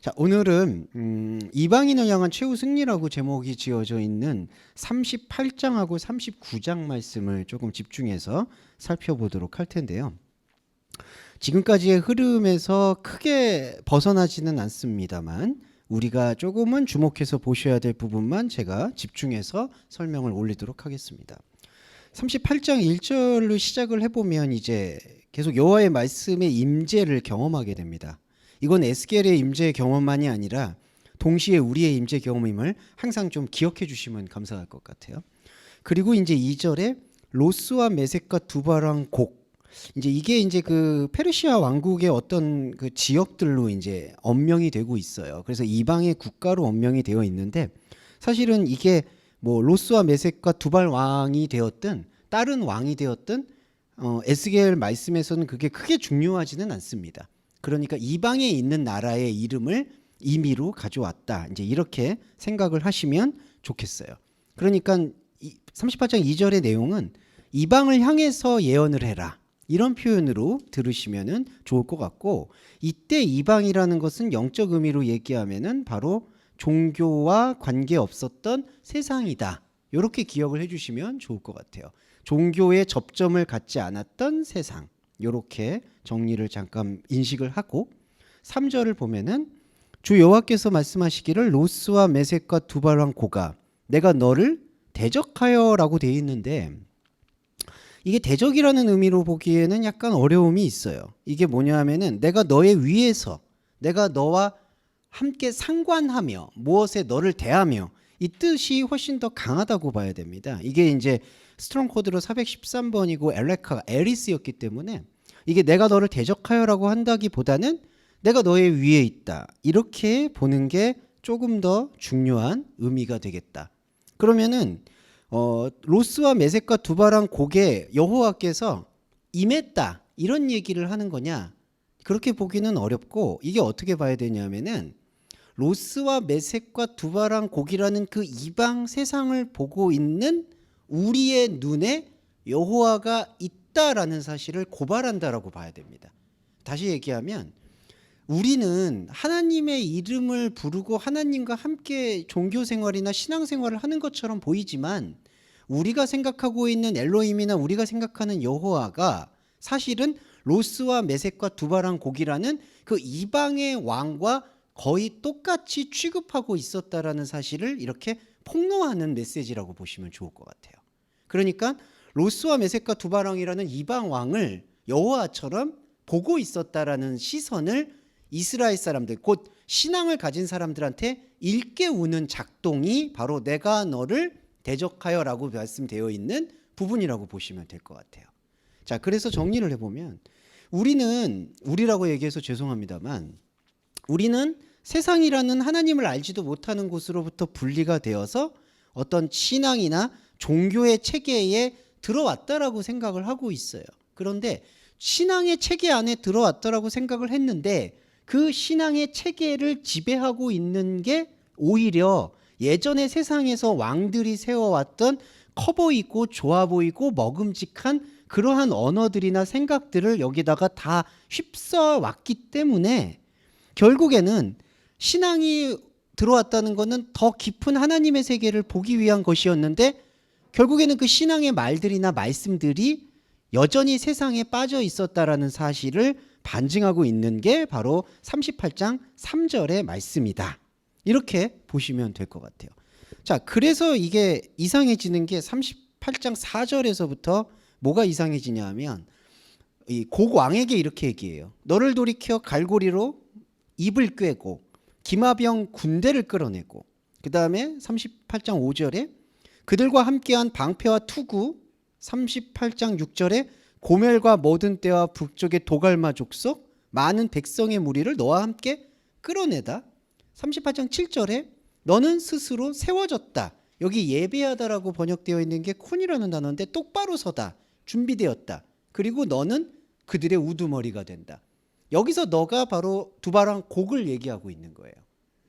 자, 오늘은 이방인을 향한 최후 승리라고 제목이 지어져 있는 38장하고 39장 말씀을 조금 집중해서 살펴보도록 할 텐데요. 지금까지의 흐름에서 크게 벗어나지는 않습니다만 우리가 조금은 주목해서 보셔야 될 부분만 제가 집중해서 설명을 올리도록 하겠습니다. 38장 1절로 시작을 해보면 이제 계속 여호와의 말씀의 임재를 경험하게 됩니다. 이건 에스겔의 임재 경험만이 아니라 동시에 우리의 임재 경험임을 항상 좀 기억해 주시면 감사할 것 같아요. 그리고 이제 2절에 로스와 메섹과 두바랑 곡, 이제 이게 이제 그 페르시아 왕국의 어떤 그 지역들로 이제 언명이 되고 있어요. 그래서 이방의 국가로 언명이 되어 있는데 사실은 이게 뭐 로스와 메섹과 두발 왕이 되었든 다른 왕이 되었든 에스겔 말씀에서는 그게 크게 중요하지는 않습니다. 그러니까 이방에 있는 나라의 이름을 임의로 가져왔다. 이제 이렇게 생각을 하시면 좋겠어요. 그러니까 38장 2절의 내용은 이방을 향해서 예언을 해라. 이런 표현으로 들으시면 좋을 것 같고, 이때 이방이라는 것은 영적 의미로 얘기하면은 바로 종교와 관계 없었던 세상이다. 이렇게 기억을 해주시면 좋을 것 같아요. 종교에 접점을 갖지 않았던 세상. 이렇게 정리를 잠깐 인식을 하고 3절을 보면은 주 여호와께서 말씀하시기를 로스와 메섹과 두발왕 고가 내가 너를 대적하여라고 되어 있는데, 이게 대적이라는 의미로 보기에는 약간 어려움이 있어요. 이게 뭐냐 하면은 내가 너의 위에서, 내가 너와 함께 상관하며 무엇에 너를 대하며, 이 뜻이 훨씬 더 강하다고 봐야 됩니다. 이게 이제 스트롱 코드로 413번이고 엘레카가 에리스였기 때문에 이게 내가 너를 대적하여라고 한다기보다는 내가 너의 위에 있다, 이렇게 보는 게 조금 더 중요한 의미가 되겠다. 그러면은 로스와 메섹과 두바랑 곡에 여호와께서 임했다, 이런 얘기를 하는 거냐? 그렇게 보기는 어렵고, 이게 어떻게 봐야 되냐면은 로스와 메섹과 두바랑 곡이라는 그 이방 세상을 보고 있는 우리의 눈에 여호와가 있다라는 사실을 고발한다라고 봐야 됩니다. 다시 얘기하면 우리는 하나님의 이름을 부르고 하나님과 함께 종교 생활이나 신앙 생활을 하는 것처럼 보이지만, 우리가 생각하고 있는 엘로힘이나 우리가 생각하는 여호와가 사실은 로스와 메섹과 두바랑 곡이라는 그 이방의 왕과 거의 똑같이 취급하고 있었다라는 사실을 이렇게 폭로하는 메시지라고 보시면 좋을 것 같아요. 그러니까 로스와 메섹과 두바랑이라는 이방 왕을 여호와처럼 보고 있었다라는 시선을 이스라엘 사람들, 곧 신앙을 가진 사람들한테 일깨우는 작동이 바로 내가 너를 대적하여라고 말씀되어 있는 부분이라고 보시면 될 것 같아요. 자, 그래서 정리를 해보면 우리라고 얘기해서 죄송합니다만, 우리는 세상이라는 하나님을 알지도 못하는 곳으로부터 분리가 되어서 어떤 신앙이나 종교의 체계에 들어왔다라고 생각을 하고 있어요. 그런데 신앙의 체계 안에 들어왔다라고 생각을 했는데 그 신앙의 체계를 지배하고 있는 게 오히려 예전의 세상에서 왕들이 세워왔던 커 보이고 좋아 보이고 먹음직한 그러한 언어들이나 생각들을 여기다가 다 휩써 왔기 때문에 결국에는 신앙이 들어왔다는 것은 더 깊은 하나님의 세계를 보기 위한 것이었는데, 결국에는 그 신앙의 말들이나 말씀들이 여전히 세상에 빠져 있었다라는 사실을 반증하고 있는 게 바로 38장 3절의 말씀이다. 이렇게 보시면 될 것 같아요. 자, 그래서 이게 이상해지는 게 38장 4절에서부터 뭐가 이상해지냐 하면 이 곡왕에게 이렇게 얘기해요. 너를 돌이켜 갈고리로 입을 꿰고 기마병 군대를 끌어내고, 그 다음에 38장 5절에 그들과 함께한 방패와 투구, 38장 6절에 고멜과 모든 때와 북쪽의 도갈마 족속 많은 백성의 무리를 너와 함께 끌어내다, 38장 7절에 너는 스스로 세워졌다. 여기 예배하다라고 번역되어 있는 게 콘이라는 단어인데 똑바로 서다, 준비되었다. 그리고 너는 그들의 우두머리가 된다. 여기서 너가 바로 두바랑 곡을 얘기하고 있는 거예요.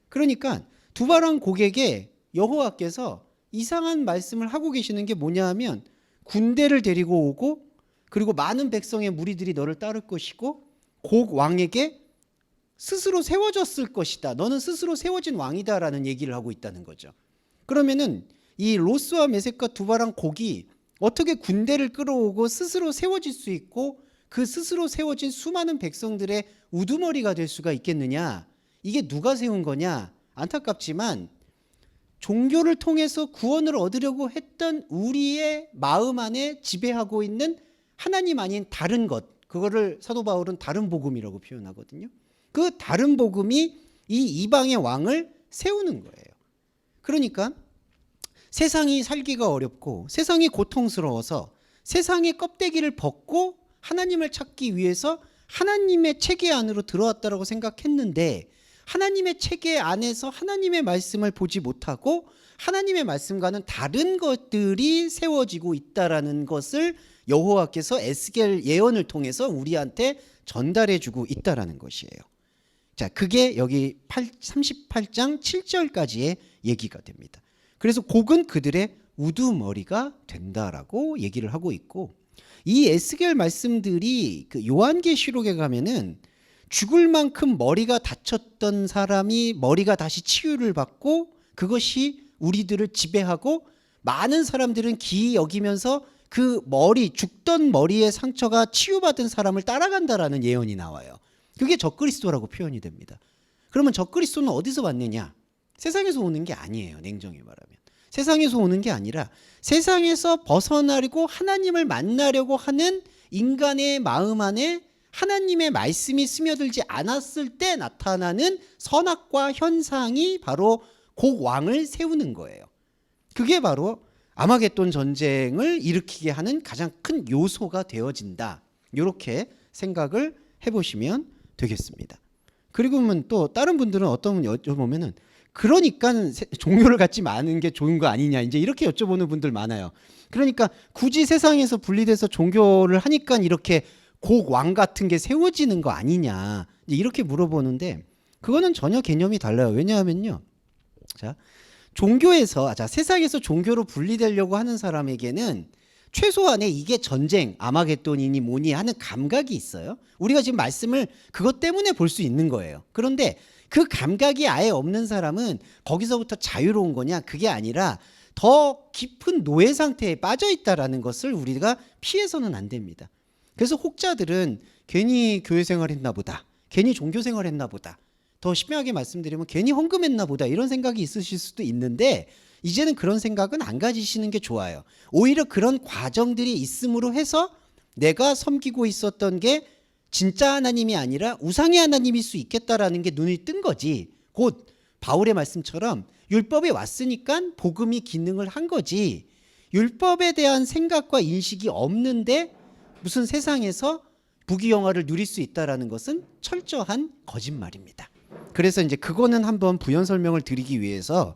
그러니까 두바랑 곡에게 여호와께서 이상한 말씀을 하고 계시는 게 뭐냐 하면 군대를 데리고 오고, 그리고 많은 백성의 무리들이 너를 따를 것이고, 곡 왕에게 스스로 세워졌을 것이다. 너는 스스로 세워진 왕이다라는 얘기를 하고 있다는 거죠. 그러면은 이 로스와 메섹과 두바랑 곡이 어떻게 군대를 끌어오고 스스로 세워질 수 있고 그 스스로 세워진 수많은 백성들의 우두머리가 될 수가 있겠느냐? 이게 누가 세운 거냐? 안타깝지만 종교를 통해서 구원을 얻으려고 했던 우리의 마음 안에 지배하고 있는 하나님 아닌 다른 것, 그거를 사도 바울은 다른 복음이라고 표현하거든요. 그 다른 복음이 이 이방의 왕을 세우는 거예요. 그러니까 세상이 살기가 어렵고 세상이 고통스러워서 세상의 껍데기를 벗고 하나님을 찾기 위해서 하나님의 체계 안으로 들어왔다라고 생각했는데 하나님의 체계 안에서 하나님의 말씀을 보지 못하고 하나님의 말씀과는 다른 것들이 세워지고 있다라는 것을 여호와께서 에스겔 예언을 통해서 우리한테 전달해주고 있다라는 것이에요. 자, 그게 여기 38장 7절까지의 얘기가 됩니다. 그래서 곡은 그들의 우두머리가 된다라고 얘기를 하고 있고, 이 에스겔 말씀들이 그 요한계시록에 가면은 죽을 만큼 머리가 다쳤던 사람이 머리가 다시 치유를 받고 그것이 우리들을 지배하고 많은 사람들은 기이 여기면서 그 머리, 죽던 머리의 상처가 치유받은 사람을 따라간다라는 예언이 나와요. 그게 적그리스도라고 표현이 됩니다. 그러면 적그리스도는 어디서 왔느냐? 세상에서 오는 게 아니에요. 냉정히 말하면. 세상에서 오는 게 아니라 세상에서 벗어나려고 하나님을 만나려고 하는 인간의 마음 안에 하나님의 말씀이 스며들지 않았을 때 나타나는 선악과 현상이 바로 곡 왕을 세우는 거예요. 그게 바로 아마겟돈 전쟁을 일으키게 하는 가장 큰 요소가 되어진다. 이렇게 생각을 해보시면 되겠습니다. 그리고는 또 다른 분들은 어떤 분 여쭤보면은 그러니까 종교를 갖지 마는 게 좋은 거 아니냐 이제 이렇게 여쭤보는 분들 많아요. 그러니까 굳이 세상에서 분리돼서 종교를 하니까 이렇게 곡 왕 같은 게 세워지는 거 아니냐 이렇게 물어보는데 그거는 전혀 개념이 달라요. 왜냐하면요, 자 종교에서 세상에서 종교로 분리되려고 하는 사람에게는 최소한의 이게 전쟁, 아마겟돈이니 뭐니 하는 감각이 있어요. 우리가 지금 말씀을 그것 때문에 볼 수 있는 거예요. 그런데 그 감각이 아예 없는 사람은 거기서부터 자유로운 거냐? 그게 아니라 더 깊은 노예 상태에 빠져 있다라는 것을 우리가 피해서는 안 됩니다. 그래서 혹자들은 괜히 교회 생활했나 보다, 괜히 종교 생활했나 보다, 더 심하게 말씀드리면 괜히 헌금했나 보다 이런 생각이 있으실 수도 있는데 이제는 그런 생각은 안 가지시는 게 좋아요. 오히려 그런 과정들이 있음으로 해서 내가 섬기고 있었던 게 진짜 하나님이 아니라 우상의 하나님일 수 있겠다라는 게 눈이 뜬 거지. 곧 바울의 말씀처럼 율법이 왔으니까 복음이 기능을 한 거지. 율법에 대한 생각과 인식이 없는데 무슨 세상에서 부귀영화를 누릴 수 있다라는 것은 철저한 거짓말입니다. 그래서 이제 그거는 한번 부연 설명을 드리기 위해서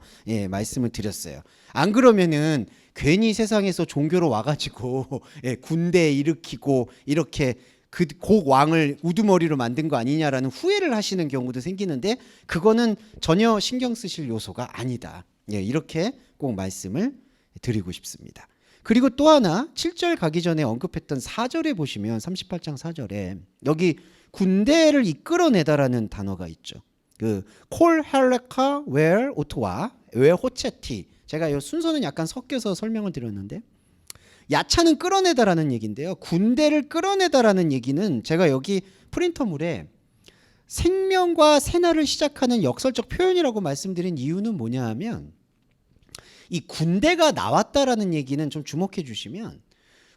말씀을 드렸어요. 안 그러면은 괜히 세상에서 종교로 와가지고 군대 일으키고 이렇게 그 곡 왕을 우두머리로 만든 거 아니냐라는 후회를 하시는 경우도 생기는데 그거는 전혀 신경 쓰실 요소가 아니다. 이렇게 꼭 말씀을 드리고 싶습니다. 그리고 또 하나 7절 가기 전에 언급했던 4절에 보시면 38장 4절에 여기 군대를 이끌어내다라는 단어가 있죠. 그 콜 헬레카 웰 오토와 웰 호체티, 제가 이 순서는 약간 섞여서 설명을 드렸는데 야차는 끌어내다라는 얘기인데요. 군대를 끌어내다라는 얘기는 제가 여기 프린터물에 생명과 새날을 시작하는 역설적 표현이라고 말씀드린 이유는 뭐냐 하면 이 군대가 나왔다라는 얘기는 좀 주목해 주시면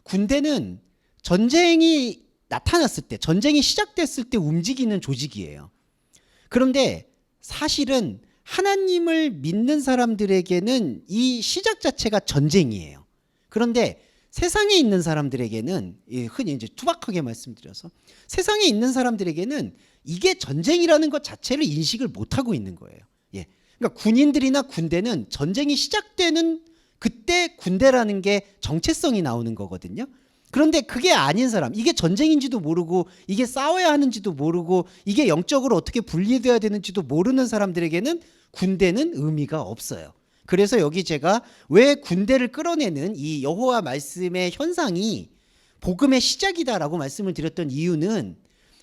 군대는 전쟁이 나타났을 때, 전쟁이 시작됐을 때 움직이는 조직이에요. 그런데 사실은 하나님을 믿는 사람들에게는 이 시작 자체가 전쟁이에요. 그런데 세상에 있는 사람들에게는, 흔히 이제 투박하게 말씀드려서 세상에 있는 사람들에게는 이게 전쟁이라는 것 자체를 인식을 못하고 있는 거예요. 그러니까 군인들이나 군대는 전쟁이 시작되는 그때 군대라는 게 정체성이 나오는 거거든요. 그런데 그게 아닌 사람, 이게 전쟁인지도 모르고 이게 싸워야 하는지도 모르고 이게 영적으로 어떻게 분리돼야 되는지도 모르는 사람들에게는 군대는 의미가 없어요. 그래서 여기 제가 왜 군대를 끌어내는 이 여호와 말씀의 현상이 복음의 시작이다라고 말씀을 드렸던 이유는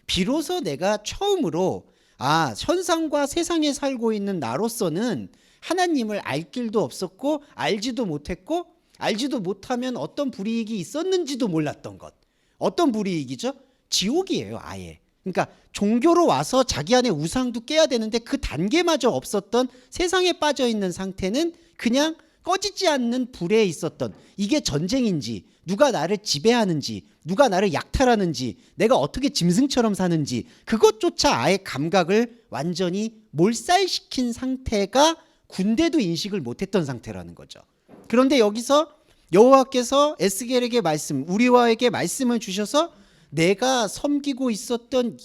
비로소 내가 처음으로 아, 현상과 세상에 살고 있는 나로서는 하나님을 알 길도 없었고 알지도 못했고 알지도 못하면 어떤 불이익이 있었는지도 몰랐던 것. 어떤 불이익이죠? 지옥이에요, 아예. 그러니까 종교로 와서 자기 안에 우상도 깨야 되는데 그 단계마저 없었던 세상에 빠져 있는 상태는 그냥 꺼지지 않는 불에 있었던, 이게 전쟁인지, 누가 나를 지배하는지, 누가 나를 약탈하는지, 내가 어떻게 짐승처럼 사는지 그것조차 아예 감각을 완전히 몰살시킨 상태가 군대도 인식을 못했던 상태라는 거죠. 그런데 여기서 여호와께서 에스겔에게 우리와에게 말씀을 주셔서 내가 섬기고 있었던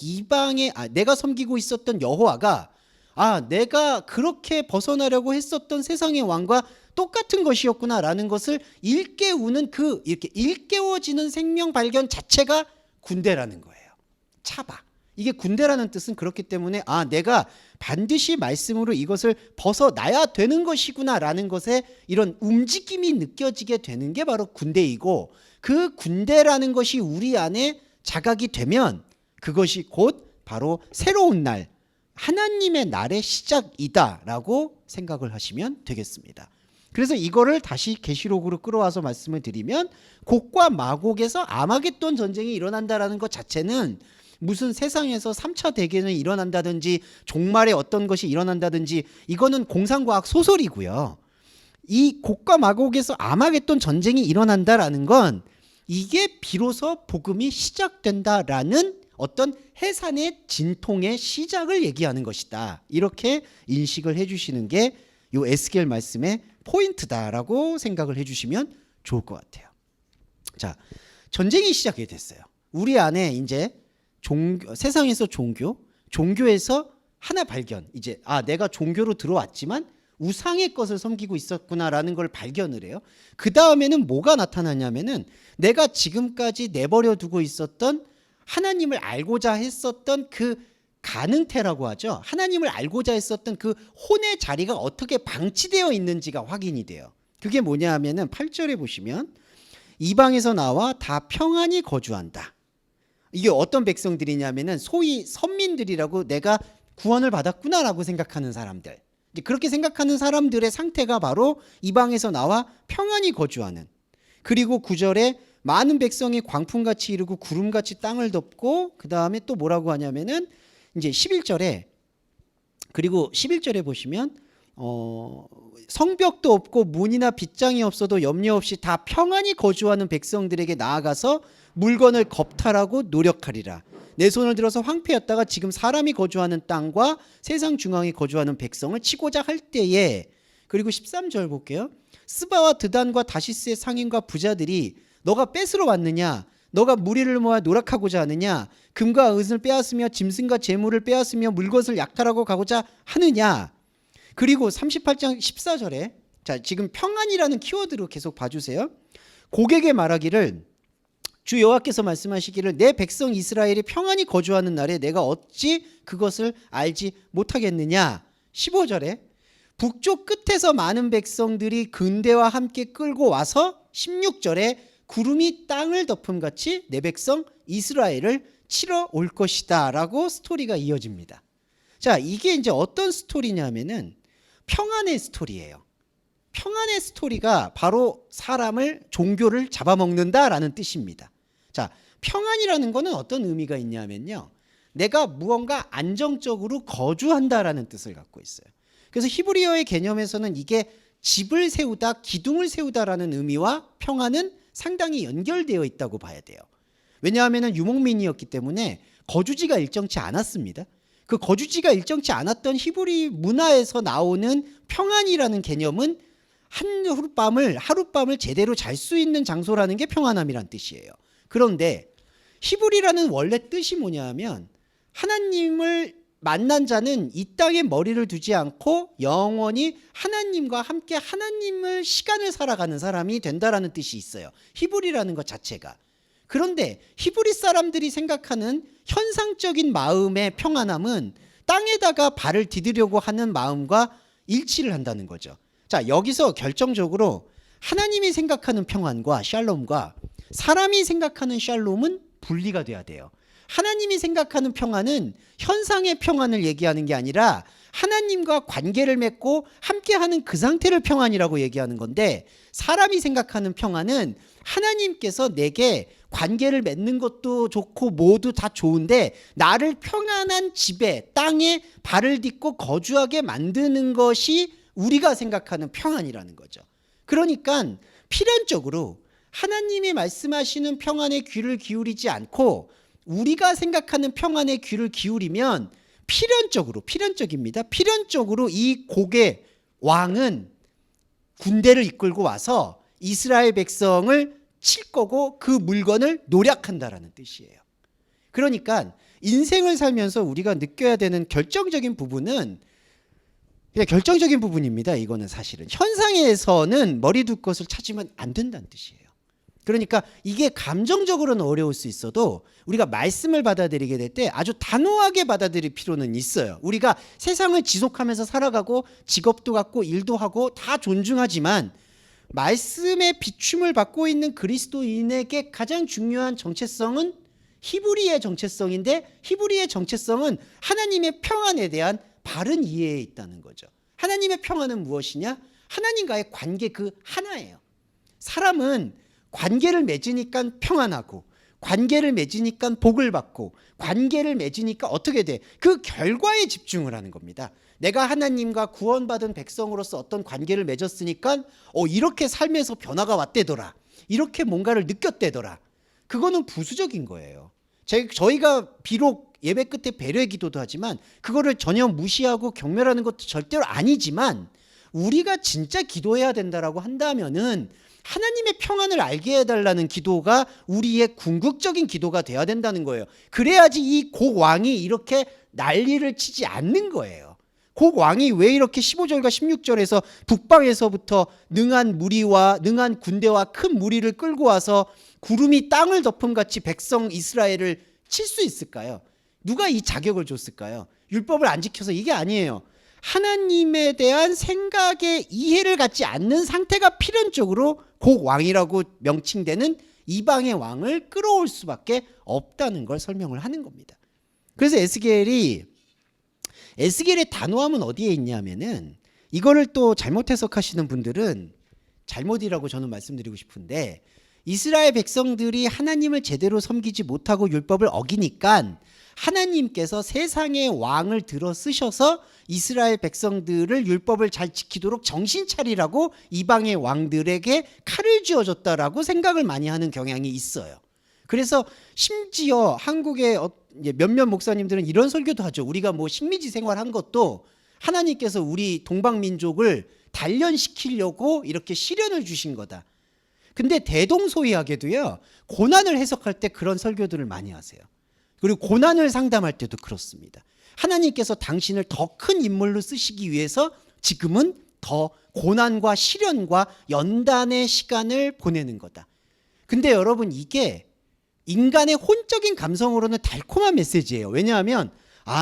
내가 섬기고 있었던 여호와가 내가 그렇게 벗어나려고 했었던 세상의 왕과 똑같은 것이었구나라는 것을 일깨우는 이렇게 일깨워지는 생명 발견 자체가 군대라는 거예요. 차바. 이게 군대라는 뜻은 그렇기 때문에 내가 반드시 말씀으로 이것을 벗어나야 되는 것이구나라는 것에 이런 움직임이 느껴지게 되는 게 바로 군대이고, 그 군대라는 것이 우리 안에 자각이 되면 그것이 곧 바로 새로운 날, 하나님의 날의 시작이다라고 생각을 하시면 되겠습니다. 그래서 이거를 다시 계시록으로 끌어와서 말씀을 드리면, 곡과 마곡에서 아마겟돈 전쟁이 일어난다라는 것 자체는 무슨 세상에서 3차 대전이 일어난다든지 종말에 어떤 것이 일어난다든지, 이거는 공상과학 소설이고요. 이 곡과 마곡에서 아마겟돈 전쟁이 일어난다라는 건 이게 비로소 복음이 시작된다라는 어떤 해산의 진통의 시작을 얘기하는 것이다. 이렇게 인식을 해주시는 게 이 에스겔 말씀의 포인트다라고 생각을 해주시면 좋을 것 같아요. 자, 전쟁이 시작이 됐어요. 우리 안에 이제 세상에서 종교에서 하나 발견. 이제 내가 종교로 들어왔지만 우상의 것을 섬기고 있었구나라는 걸 발견을 해요. 그 다음에는 뭐가 나타나냐면은 내가 지금까지 내버려 두고 있었던 하나님을 알고자 했었던 그 가능태라고 하죠. 하나님을 알고자 했었던 그 혼의 자리가 어떻게 방치되어 있는지가 확인이 돼요. 그게 뭐냐 하면은 8절에 보시면 이방에서 나와 다 평안히 거주한다. 이게 어떤 백성들이냐면은 소위 선민들이라고, 내가 구원을 받았구나라고 생각하는 사람들. 그렇게 생각하는 사람들의 상태가 바로 이방에서 나와 평안히 거주하는. 그리고 9절에 많은 백성이 광풍같이 이르고 구름같이 땅을 덮고, 그 다음에 또 뭐라고 하냐면은 이제 11절에, 그리고 11절에 보시면 성벽도 없고 문이나 빗장이 없어도 염려 없이 다 평안히 거주하는 백성들에게 나아가서 물건을 겁탈하고 노력하리라. 내 손을 들어서 황폐였다가 지금 사람이 거주하는 땅과 세상 중앙에 거주하는 백성을 치고자 할 때에, 그리고 13절 볼게요. 스바와 드단과 다시스의 상인과 부자들이 너가 뺏으러 왔느냐? 너가 무리를 모아 노력하고자 하느냐? 금과 은을 빼앗으며 짐승과 재물을 빼앗으며 물것을 약탈하고 가고자 하느냐? 그리고 38장 14절에 자, 지금 평안이라는 키워드로 계속 봐주세요. 고객에 말하기를, 주 여호와께서 말씀하시기를, 내 백성 이스라엘이 평안히 거주하는 날에 내가 어찌 그것을 알지 못하겠느냐. 15절에 북쪽 끝에서 많은 백성들이 군대와 함께 끌고 와서 16절에 구름이 땅을 덮음같이 내 백성 이스라엘을 치러 올 것이다 라고 스토리가 이어집니다. 자, 이게 이제 어떤 스토리냐면은 평안의 스토리예요. 평안의 스토리가 바로 사람을, 종교를 잡아먹는다라는 뜻입니다. 자, 평안이라는 거는 어떤 의미가 있냐면요, 내가 무언가 안정적으로 거주한다라는 뜻을 갖고 있어요. 그래서 히브리어의 개념에서는 이게 집을 세우다, 기둥을 세우다라는 의미와 평안은 상당히 연결되어 있다고 봐야 돼요. 왜냐하면 유목민이었기 때문에 거주지가 일정치 않았습니다. 그 거주지가 일정치 않았던 히브리 문화에서 나오는 평안이라는 개념은 하룻밤을 제대로 잘 수 있는 장소라는 게 평안함이란 뜻이에요. 그런데 히브리라는 원래 뜻이 뭐냐면, 하나님을 만난 자는 이 땅에 머리를 두지 않고 영원히 하나님과 함께 하나님을 시간을 살아가는 사람이 된다라는 뜻이 있어요. 히브리라는 것 자체가. 그런데 히브리 사람들이 생각하는 현상적인 마음의 평안함은 땅에다가 발을 디디려고 하는 마음과 일치를 한다는 거죠. 자, 여기서 결정적으로 하나님이 생각하는 평안과 샬롬과 사람이 생각하는 샬롬은 분리가 돼야 돼요. 하나님이 생각하는 평안은 현상의 평안을 얘기하는 게 아니라 하나님과 관계를 맺고 함께하는 그 상태를 평안이라고 얘기하는 건데, 사람이 생각하는 평안은 하나님께서 내게 관계를 맺는 것도 좋고 모두 다 좋은데 나를 평안한 집에, 땅에 발을 딛고 거주하게 만드는 것이 우리가 생각하는 평안이라는 거죠. 그러니까 필연적으로 하나님이 말씀하시는 평안에 귀를 기울이지 않고 우리가 생각하는 평안에 귀를 기울이면 필연적입니다. 필연적으로 이 곡의 왕은 군대를 이끌고 와서 이스라엘 백성을 칠 거고 그 물건을 노략한다라는 뜻이에요. 그러니까 인생을 살면서 우리가 느껴야 되는 결정적인 부분은 그냥 결정적인 부분입니다. 이거는 사실은 현상에서는 머리 둘 것을 찾으면 안 된다는 뜻이에요. 그러니까 이게 감정적으로는 어려울 수 있어도 우리가 말씀을 받아들이게 될 때 아주 단호하게 받아들일 필요는 있어요. 우리가 세상을 지속하면서 살아가고 직업도 갖고 일도 하고 다 존중하지만 말씀의 비춤을 받고 있는 그리스도인에게 가장 중요한 정체성은 히브리의 정체성인데, 히브리의 정체성은 하나님의 평안에 대한 바른 이해에 있다는 거죠. 하나님의 평안은 무엇이냐? 하나님과의 관계 그 하나예요. 사람은 관계를 맺으니까 평안하고, 관계를 맺으니까 복을 받고, 관계를 맺으니까 어떻게 돼? 그 결과에 집중을 하는 겁니다. 내가 하나님과 구원받은 백성으로서 어떤 관계를 맺었으니까 이렇게 삶에서 변화가 왔대더라, 이렇게 뭔가를 느꼈대더라. 그거는 부수적인 거예요. 저희가 비록 예배 끝에 배려의 기도도 하지만 그거를 전혀 무시하고 경멸하는 것도 절대로 아니지만, 우리가 진짜 기도해야 된다라고 한다면은 하나님의 평안을 알게 해달라는 기도가 우리의 궁극적인 기도가 돼야 된다는 거예요. 그래야지 이 곡 왕이 이렇게 난리를 치지 않는 거예요. 곡 왕이 왜 이렇게 15절과 16절에서 북방에서부터 능한 무리와 능한 군대와 큰 무리를 끌고 와서 구름이 땅을 덮음같이 백성 이스라엘을 칠 수 있을까요? 누가 이 자격을 줬을까요? 율법을 안 지켜서 이게 아니에요. 하나님에 대한 생각의 이해를 갖지 않는 상태가 필연적으로 곡 왕이라고 명칭되는 이방의 왕을 끌어올 수밖에 없다는 걸 설명을 하는 겁니다. 그래서 에스겔의 단호함은 어디에 있냐면은, 이거를 또 잘못 해석하시는 분들은 잘못이라고 저는 말씀드리고 싶은데, 이스라엘 백성들이 하나님을 제대로 섬기지 못하고 율법을 어기니까 하나님께서 세상의 왕을 들어 쓰셔서 이스라엘 백성들을 율법을 잘 지키도록 정신 차리라고 이방의 왕들에게 칼을 쥐어줬다라고 생각을 많이 하는 경향이 있어요. 그래서 심지어 한국의 몇몇 목사님들은 이런 설교도 하죠. 우리가 뭐 식민지 생활한 것도 하나님께서 우리 동방민족을 단련시키려고 이렇게 시련을 주신 거다. 근데 대동소이하게도요, 고난을 해석할 때 그런 설교들을 많이 하세요. 그리고 고난을 상담할 때도 그렇습니다. 하나님께서 당신을 더 큰 인물로 쓰시기 위해서 지금은 더 고난과 시련과 연단의 시간을 보내는 거다. 근데 여러분, 이게 인간의 혼적인 감성으로는 달콤한 메시지예요. 왜냐하면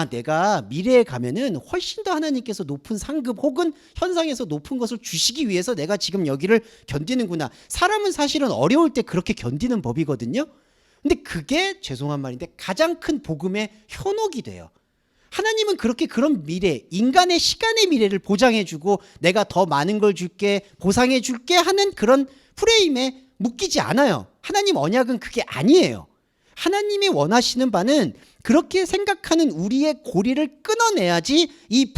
내가 미래에 가면은 훨씬 더 하나님께서 높은 상급 혹은 현상에서 높은 것을 주시기 위해서 내가 지금 여기를 견디는구나. 사람은 사실은 어려울 때 그렇게 견디는 법이거든요. 근데 그게 죄송한 말인데 가장 큰 복음의 현혹이 돼요. 하나님은 그렇게 그런 미래, 인간의 시간의 미래를 보장해주고 내가 더 많은 걸 줄게, 보상해줄게 하는 그런 프레임에 묶이지 않아요. 하나님 언약은 그게 아니에요. 하나님이 원하시는 바는 그렇게 생각하는 우리의 고리를 끊어내야지 이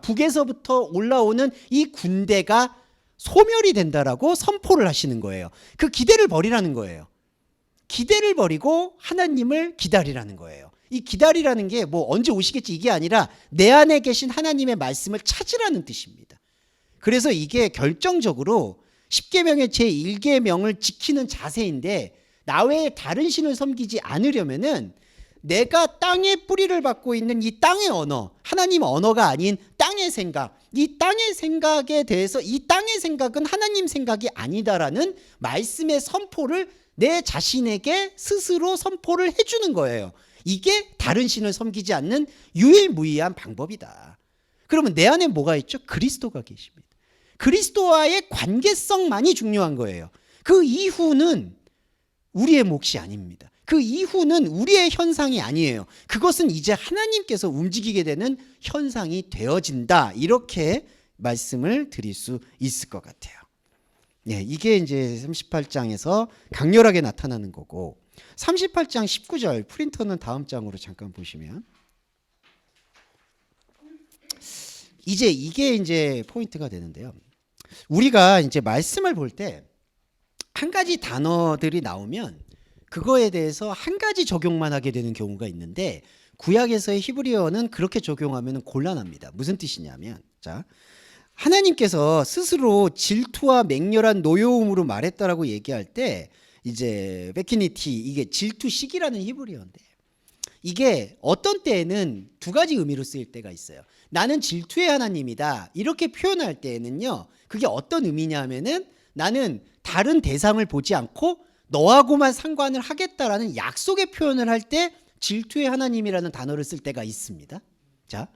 북에서부터 올라오는 이 군대가 소멸이 된다라고 선포를 하시는 거예요. 그 기대를 버리라는 거예요. 기대를 버리고 하나님을 기다리라는 거예요. 이 기다리라는 게 뭐 언제 오시겠지 이게 아니라 내 안에 계신 하나님의 말씀을 찾으라는 뜻입니다. 그래서 이게 결정적으로 십계명의 제1계명을 지키는 자세인데, 나 외에 다른 신을 섬기지 않으려면은 내가 땅의 뿌리를 받고 있는 이 땅의 언어, 하나님 언어가 아닌 땅의 생각, 이 땅의 생각에 대해서 이 땅의 생각은 하나님 생각이 아니다라는 말씀의 선포를 내 자신에게 스스로 선포를 해주는 거예요. 이게 다른 신을 섬기지 않는 유일무이한 방법이다. 그러면 내 안에 뭐가 있죠? 그리스도가 계십니다. 그리스도와의 관계성만이 중요한 거예요. 그 이후는 우리의 몫이 아닙니다. 그 이후는 우리의 현상이 아니에요. 그것은 이제 하나님께서 움직이게 되는 현상이 되어진다. 이렇게 말씀을 드릴 수 있을 것 같아요. 예, 이게 이제 38장에서 강렬하게 나타나는 거고, 38장 19절 프린터는 다음 장으로 잠깐 보시면 이제 이게 이제 포인트가 되는데요. 우리가 이제 말씀을 볼 때 한 가지 단어들이 나오면 그거에 대해서 한 가지 적용만 하게 되는 경우가 있는데, 구약에서의 히브리어는 그렇게 적용하면 곤란합니다. 무슨 뜻이냐면, 자, 하나님께서 스스로 질투와 맹렬한 노여움으로 말했다라고 얘기할 때 이제 베키니티, 이게 질투식이라는 히브리어인데, 이게 어떤 때에는 두 가지 의미로 쓰일 때가 있어요. 나는 질투의 하나님이다 이렇게 표현할 때에는요, 그게 어떤 의미냐면은 나는 다른 대상을 보지 않고 너하고만 상관을 하겠다라는 약속의 표현을 할 때 질투의 하나님이라는 단어를 쓸 때가 있습니다. 자,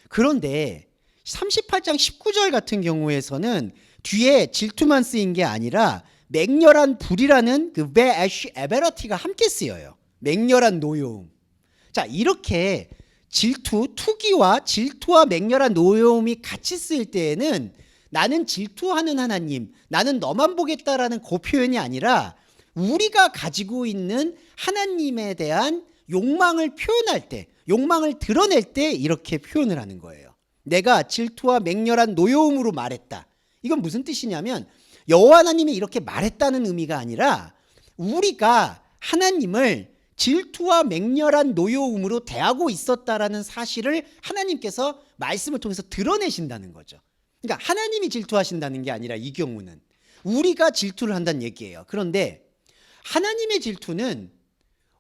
그런데 38장 19절 같은 경우에서는 뒤에 질투만 쓰인 게 아니라 맹렬한 불이라는 그 베에쉬 에베러티가 함께 쓰여요. 맹렬한 노여움. 자, 이렇게 질투, 투기와 질투와 맹렬한 노여움이 같이 쓰일 때에는 나는 질투하는 하나님, 나는 너만 보겠다라는 그 표현이 아니라 우리가 가지고 있는 하나님에 대한 욕망을 표현할 때, 욕망을 드러낼 때 이렇게 표현을 하는 거예요. 내가 질투와 맹렬한 노여움으로 말했다. 이건 무슨 뜻이냐면 여호와 하나님이 이렇게 말했다는 의미가 아니라 우리가 하나님을 질투와 맹렬한 노여움으로 대하고 있었다라는 사실을 하나님께서 말씀을 통해서 드러내신다는 거죠. 그러니까 하나님이 질투하신다는 게 아니라 이 경우는 우리가 질투를 한다는 얘기예요. 그런데 하나님의 질투는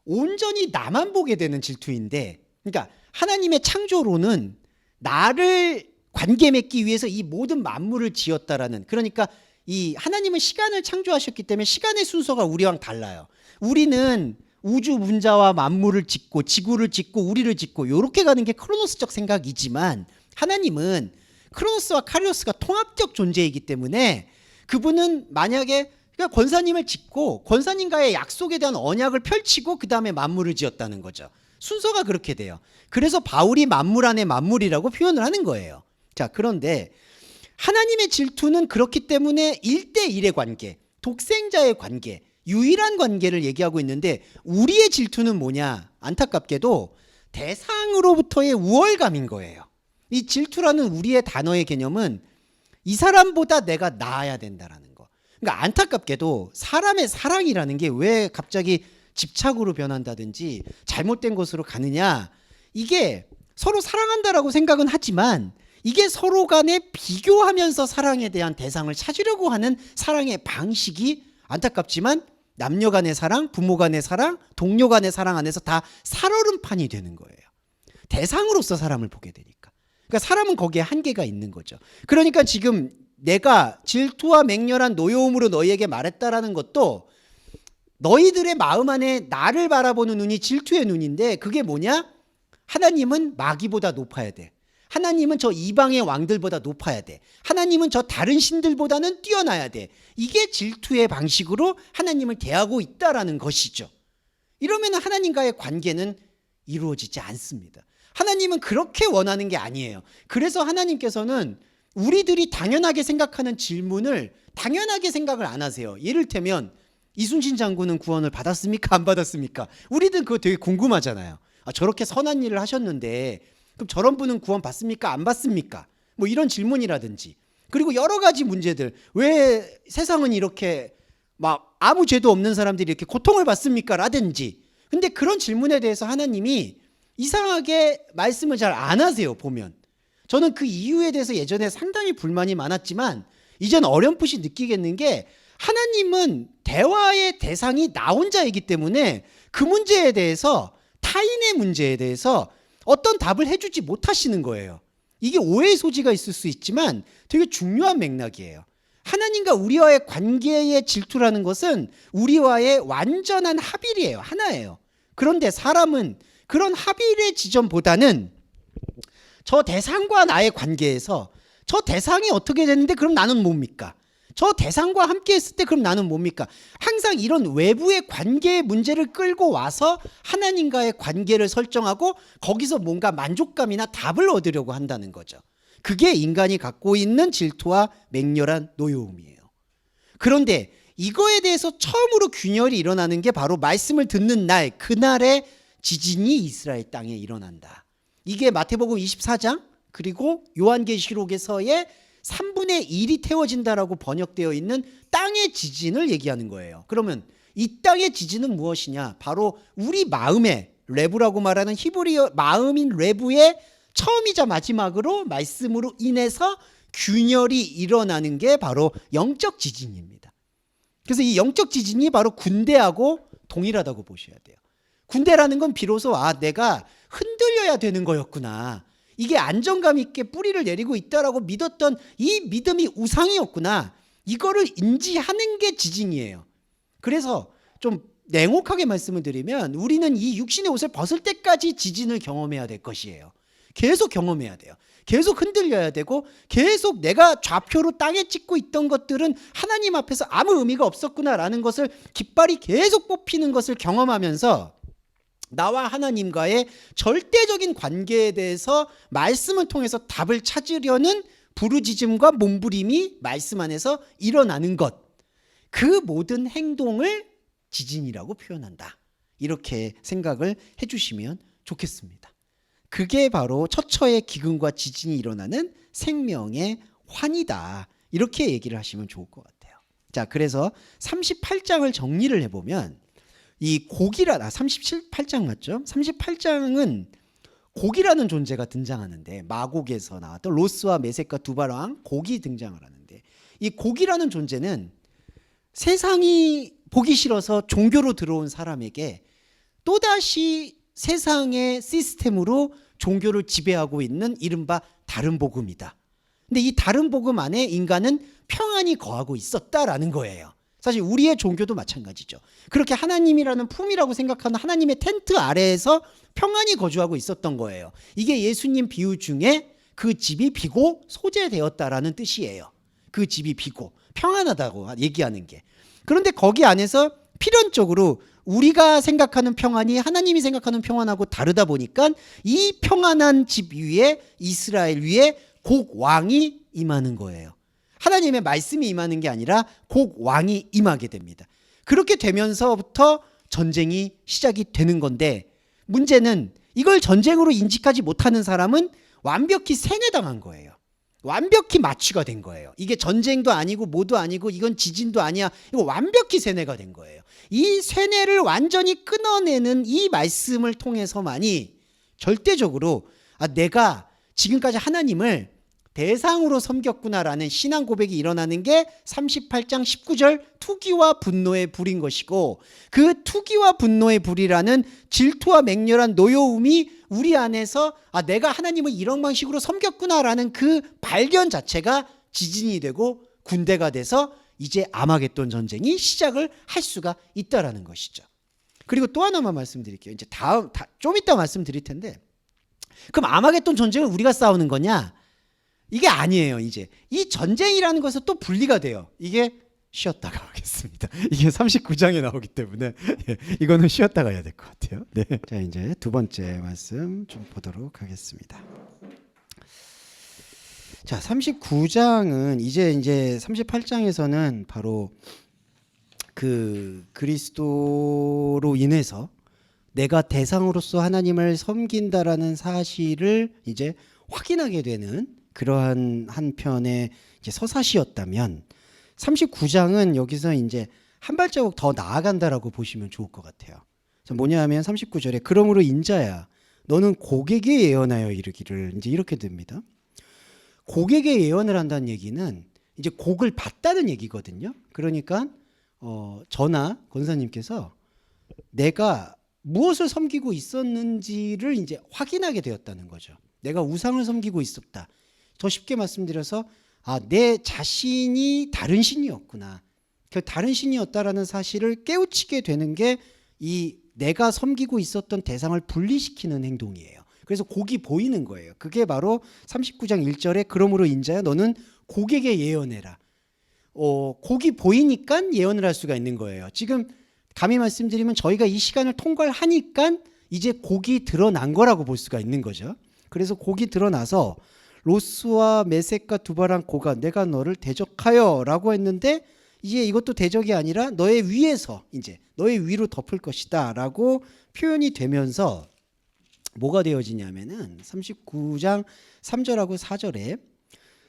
온전히 나만 보게 되는 질투인데, 그러니까 하나님의 창조로는 나를 관계 맺기 위해서 이 모든 만물을 지었다라는, 그러니까 이 하나님은 시간을 창조하셨기 때문에 시간의 순서가 우리랑 달라요. 우리는 우주 문자와 만물을 짓고 지구를 짓고 우리를 짓고 이렇게 가는 게 크로노스적 생각이지만, 하나님은 크로노스와 카리오스가 통합적 존재이기 때문에 그분은 만약에 그러니까 권사님을 짓고 권사님과의 약속에 대한 언약을 펼치고 그 다음에 만물을 지었다는 거죠. 순서가 그렇게 돼요. 그래서 바울이 만물 안에 만물이라고 표현을 하는 거예요. 자, 그런데 하나님의 질투는 그렇기 때문에 1대1의 관계, 독생자의 관계, 유일한 관계를 얘기하고 있는데, 우리의 질투는 뭐냐? 안타깝게도 대상으로부터의 우월감인 거예요. 이 질투라는 우리의 단어의 개념은 이 사람보다 내가 나아야 된다라는 거. 그러니까 안타깝게도 사람의 사랑이라는 게 왜 갑자기 집착으로 변한다든지 잘못된 것으로 가느냐, 이게 서로 사랑한다라고 생각은 하지만 이게 서로 간에 비교하면서 사랑에 대한 대상을 찾으려고 하는 사랑의 방식이 안타깝지만 남녀 간의 사랑, 부모 간의 사랑, 동료 간의 사랑 안에서 다 살얼음판이 되는 거예요. 대상으로서 사람을 보게 되니까. 그러니까 사람은 거기에 한계가 있는 거죠. 그러니까 지금 내가 질투와 맹렬한 노여움으로 너희에게 말했다라는 것도 너희들의 마음 안에 나를 바라보는 눈이 질투의 눈인데, 그게 뭐냐? 하나님은 마귀보다 높아야 돼. 하나님은 저 이방의 왕들보다 높아야 돼. 하나님은 저 다른 신들보다는 뛰어나야 돼. 이게 질투의 방식으로 하나님을 대하고 있다라는 것이죠. 이러면 하나님과의 관계는 이루어지지 않습니다. 하나님은 그렇게 원하는 게 아니에요. 그래서 하나님께서는 우리들이 당연하게 생각하는 질문을 당연하게 생각을 안 하세요. 예를테면 이순신 장군은 구원을 받았습니까? 안 받았습니까? 우리들 그거 되게 궁금하잖아요. 아, 저렇게 선한 일을 하셨는데 그럼 저런 분은 구원 받습니까? 안 받습니까? 뭐 이런 질문이라든지, 그리고 여러 가지 문제들, 왜 세상은 이렇게 막 아무 죄도 없는 사람들이 이렇게 고통을 받습니까? 라든지. 근데 그런 질문에 대해서 하나님이 이상하게 말씀을 잘 안 하세요. 보면 저는 그 이유에 대해서 예전에 상당히 불만이 많았지만 이젠 어렴풋이 느끼겠는 게, 하나님은 대화의 대상이 나 혼자이기 때문에 그 문제에 대해서, 타인의 문제에 대해서 어떤 답을 해주지 못하시는 거예요. 이게 오해의 소지가 있을 수 있지만 되게 중요한 맥락이에요. 하나님과 우리와의 관계의 질투라는 것은 우리와의 완전한 합일이에요. 하나예요. 그런데 사람은 그런 합일의 지점보다는 저 대상과 나의 관계에서 저 대상이 어떻게 되는데 그럼 나는 뭡니까? 저 대상과 함께 했을 때 그럼 나는 뭡니까? 항상 이런 외부의 관계의 문제를 끌고 와서 하나님과의 관계를 설정하고 거기서 뭔가 만족감이나 답을 얻으려고 한다는 거죠. 그게 인간이 갖고 있는 질투와 맹렬한 노여움이에요. 그런데 이거에 대해서 처음으로 균열이 일어나는 게 바로 말씀을 듣는 날, 그날의 지진이 이스라엘 땅에 일어난다. 이게 마태복음 24장 그리고 요한계시록에서의 3분의 1이 태워진다라고 번역되어 있는 땅의 지진을 얘기하는 거예요. 그러면 이 땅의 지진은 무엇이냐? 바로 우리 마음의, 레부라고 말하는 히브리어 마음인 레부의 처음이자 마지막으로 말씀으로 인해서 균열이 일어나는 게 바로 영적 지진입니다. 그래서 이 영적 지진이 바로 군대하고 동일하다고 보셔야 돼요. 군대라는 건 비로소 내가 흔들려야 되는 거였구나. 이게 안정감 있게 뿌리를 내리고 있다라고 믿었던 이 믿음이 우상이었구나. 이거를 인지하는 게 지진이에요. 그래서 좀 냉혹하게 말씀을 드리면 우리는 이 육신의 옷을 벗을 때까지 지진을 경험해야 될 것이에요. 계속 경험해야 돼요. 계속 흔들려야 되고 계속 내가 좌표로 땅에 찍고 있던 것들은 하나님 앞에서 아무 의미가 없었구나라는 것을 깃발이 계속 뽑히는 것을 경험하면서 나와 하나님과의 절대적인 관계에 대해서 말씀을 통해서 답을 찾으려는 부르짖음과 몸부림이 말씀 안에서 일어나는 것, 그 모든 행동을 지진이라고 표현한다. 이렇게 생각을 해주시면 좋겠습니다. 그게 바로 처처의 기근과 지진이 일어나는 생명의 환이다. 이렇게 얘기를 하시면 좋을 것 같아요. 자, 그래서 38장을 정리를 해보면 이 곡이라 38장 맞죠? 38장은 곡이라는 존재가 등장하는데 마곡에서 나왔던 로스와 메섹과 두발 왕 곡이 등장을 하는데 이 곡이라는 존재는 세상이 보기 싫어서 종교로 들어온 사람에게 또다시 세상의 시스템으로 종교를 지배하고 있는 이른바 다른 복음이다. 근데 이 다른 복음 안에 인간은 평안히 거하고 있었다라는 거예요. 사실 우리의 종교도 마찬가지죠. 그렇게 하나님이라는 품이라고 생각하는 하나님의 텐트 아래에서 평안히 거주하고 있었던 거예요. 이게 예수님 비유 중에 그 집이 비고 소재되었다라는 뜻이에요. 그 집이 비고 평안하다고 얘기하는 게. 그런데 거기 안에서 필연적으로 우리가 생각하는 평안이 하나님이 생각하는 평안하고 다르다 보니까 이 평안한 집 위에 이스라엘 위에 곡 왕이 임하는 거예요. 하나님의 말씀이 임하는 게 아니라 곡 왕이 임하게 됩니다. 그렇게 되면서부터 전쟁이 시작이 되는 건데 문제는 이걸 전쟁으로 인식하지 못하는 사람은 완벽히 세뇌당한 거예요. 완벽히 마취가 된 거예요. 이게 전쟁도 아니고 뭐도 아니고 이건 지진도 아니야. 이거 완벽히 세뇌가 된 거예요. 이 세뇌를 완전히 끊어내는 이 말씀을 통해서만이 절대적으로 내가 지금까지 하나님을 대상으로 섬겼구나라는 신앙 고백이 일어나는 게 38장 19절 투기와 분노의 불인 것이고 그 투기와 분노의 불이라는 질투와 맹렬한 노여움이 우리 안에서 내가 하나님을 이런 방식으로 섬겼구나라는 그 발견 자체가 지진이 되고 군대가 돼서 이제 아마겟돈 전쟁이 시작을 할 수가 있다라는 것이죠. 그리고 또 하나만 말씀드릴게요. 이제 좀 이따 말씀드릴 텐데 그럼 아마겟돈 전쟁을 우리가 싸우는 거냐? 이게 아니에요. 이제 이 전쟁이라는 것은 또 분리가 돼요. 이게 쉬었다가 하겠습니다. 이게 39장에 나오기 때문에 이거는 쉬었다가 해야 될 것 같아요. 네. 자, 이제 두 번째 말씀 좀 보도록 하겠습니다. 자, 39장은 이제 38장에서는 바로 그 그리스도로 인해서 내가 대상으로서 하나님을 섬긴다라는 사실을 이제 확인하게 되는 그러한 한편의 이제 서사시였다면 39장은 여기서 이제 한 발자국 더 나아간다라고 보시면 좋을 것 같아요. 뭐냐하면 39절에 그러므로 인자야 너는 고객에 예언하여 이르기를 이제 이렇게 됩니다. 고객에 예언을 한다는 얘기는 이제 곡을 봤다는 얘기거든요. 그러니까 저나 권사님께서 내가 무엇을 섬기고 있었는지를 이제 확인하게 되었다는 거죠. 내가 우상을 섬기고 있었다. 더 쉽게 말씀드려서 내 자신이 다른 신이었구나. 그 다른 신이었다라는 사실을 깨우치게 되는 게 이 내가 섬기고 있었던 대상을 분리시키는 행동이에요. 그래서 곡이 보이는 거예요. 그게 바로 39장 1절에 그러므로 인자야 너는 고객에 예언해라. 곡이 보이니까 예언을 할 수가 있는 거예요. 지금 감히 말씀드리면 저희가 이 시간을 통과하니까 이제 곡이 드러난 거라고 볼 수가 있는 거죠. 그래서 곡이 드러나서 로스와 메섹과 두바랑 고가 내가 너를 대적하여 라고 했는데 이제 이것도 대적이 아니라 너의 위에서 이제 너의 위로 덮을 것이다 라고 표현이 되면서 뭐가 되어지냐면은 39장 3절하고 4절에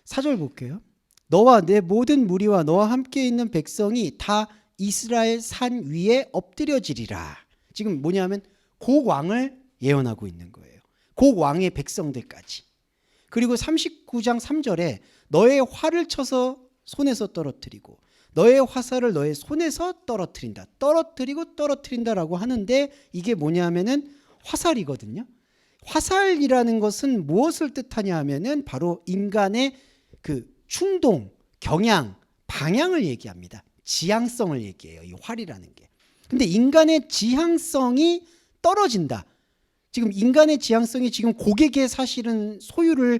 4절 볼게요. 너와 내 모든 무리와 너와 함께 있는 백성이 다 이스라엘 산 위에 엎드려지리라. 지금 뭐냐면 곡 왕을 예언하고 있는 거예요. 곡 왕의 백성들까지. 그리고 39장 3절에 너의 활을 쳐서 손에서 떨어뜨리고 너의 화살을 너의 손에서 떨어뜨린다. 떨어뜨리고 떨어뜨린다라고 하는데 이게 뭐냐면은 화살이거든요. 화살이라는 것은 무엇을 뜻하냐 하면은 바로 인간의 그 충동, 경향, 방향을 얘기합니다. 지향성을 얘기해요. 이 활이라는 게. 근데 인간의 지향성이 떨어진다. 지금 인간의 지향성이 지금 곡에게 사실은 소유를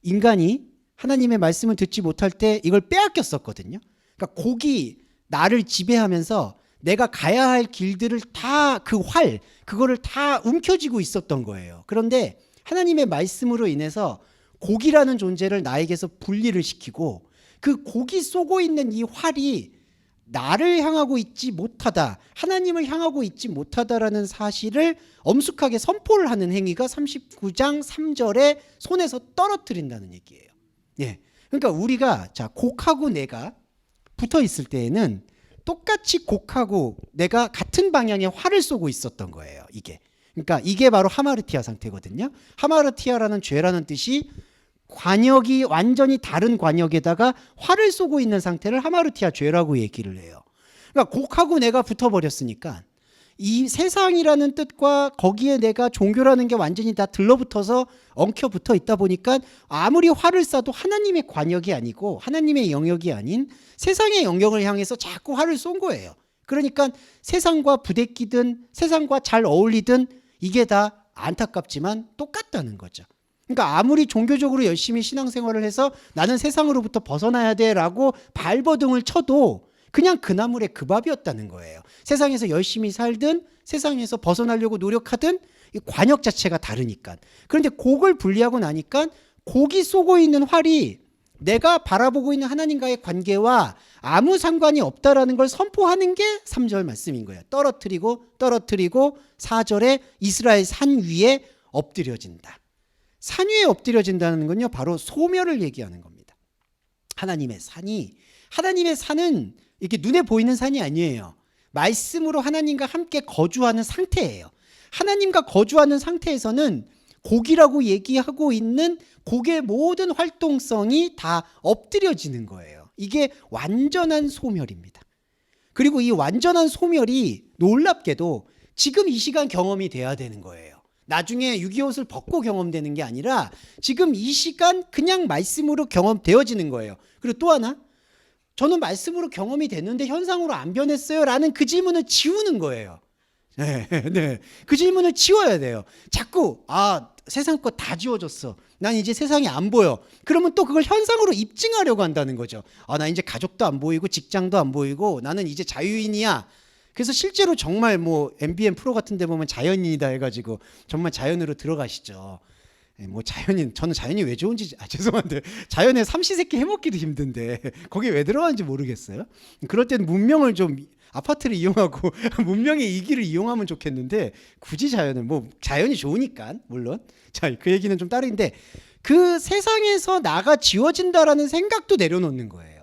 인간이 하나님의 말씀을 듣지 못할 때 이걸 빼앗겼었거든요. 그러니까 곡이 나를 지배하면서 내가 가야 할 길들을 다 그 활, 그거를 다 움켜쥐고 있었던 거예요. 그런데 하나님의 말씀으로 인해서 곡이라는 존재를 나에게서 분리를 시키고 그 곡이 쏘고 있는 이 활이 나를 향하고 있지 못하다, 하나님을 향하고 있지 못하다라는 사실을 엄숙하게 선포를 하는 행위가 39장 3절에 손에서 떨어뜨린다는 얘기예요. 예. 그러니까 우리가 자, 곡하고 내가 붙어 있을 때에는 똑같이 곡하고 내가 같은 방향의 활을 쏘고 있었던 거예요. 이게. 그러니까 이게 바로 하마르티아 상태거든요. 하마르티아라는 죄라는 뜻이 관역이 완전히 다른 관역에다가 활을 쏘고 있는 상태를 하마르티아 죄라고 얘기를 해요. 그러니까 곡하고 내가 붙어버렸으니까 이 세상이라는 뜻과 거기에 내가 종교라는 게 완전히 다 들러붙어서 엉켜붙어 있다 보니까 아무리 활을 쏴도 하나님의 관역이 아니고 하나님의 영역이 아닌 세상의 영역을 향해서 자꾸 활을 쏜 거예요. 그러니까 세상과 부대끼든 세상과 잘 어울리든 이게 다 안타깝지만 똑같다는 거죠. 그러니까 아무리 종교적으로 열심히 신앙생활을 해서 나는 세상으로부터 벗어나야 돼라고 발버둥을 쳐도 그냥 그 나물의 그 밥이었다는 거예요. 세상에서 열심히 살든 세상에서 벗어나려고 노력하든 이 관역 자체가 다르니까. 그런데 곡을 분리하고 나니까 곡이 쏘고 있는 활이 내가 바라보고 있는 하나님과의 관계와 아무 상관이 없다라는 걸 선포하는 게 3절 말씀인 거예요. 떨어뜨리고 떨어뜨리고 4절에 이스라엘 산 위에 엎드려진다. 산 위에 엎드려진다는 건요, 바로 소멸을 얘기하는 겁니다. 하나님의 산은 이렇게 눈에 보이는 산이 아니에요. 말씀으로 하나님과 함께 거주하는 상태예요. 하나님과 거주하는 상태에서는 곡이라고 얘기하고 있는 곡의 모든 활동성이 다 엎드려지는 거예요. 이게 완전한 소멸입니다. 그리고 이 완전한 소멸이 놀랍게도 지금 이 시간 경험이 돼야 되는 거예요. 나중에 유기옷을 벗고 경험되는 게 아니라 지금 이 시간 그냥 말씀으로 경험되어지는 거예요. 그리고 또 하나, 저는 말씀으로 경험이 됐는데 현상으로 안 변했어요 라는 그 질문을 지우는 거예요. 네. 그 질문을 지워야 돼요. 자꾸 세상 거 다 지워졌어, 난 이제 세상이 안 보여, 그러면 또 그걸 현상으로 입증하려고 한다는 거죠. 나 이제 가족도 안 보이고 직장도 안 보이고 나는 이제 자유인이야. 그래서 실제로 정말 뭐 MBN 프로 같은 데 보면 자연인이다 해가지고 정말 자연으로 들어가시죠. 뭐 자연인, 저는 자연이 왜 좋은지 죄송한데 자연에 삼시세끼 해먹기도 힘든데 거기 왜 들어가는지 모르겠어요. 그럴 때는 문명을 좀 아파트를 이용하고 문명의 이기를 이용하면 좋겠는데 굳이 자연을, 뭐 자연이 좋으니까 물론. 자, 그 얘기는 좀 따로인데 그 세상에서 나가 지워진다라는 생각도 내려놓는 거예요.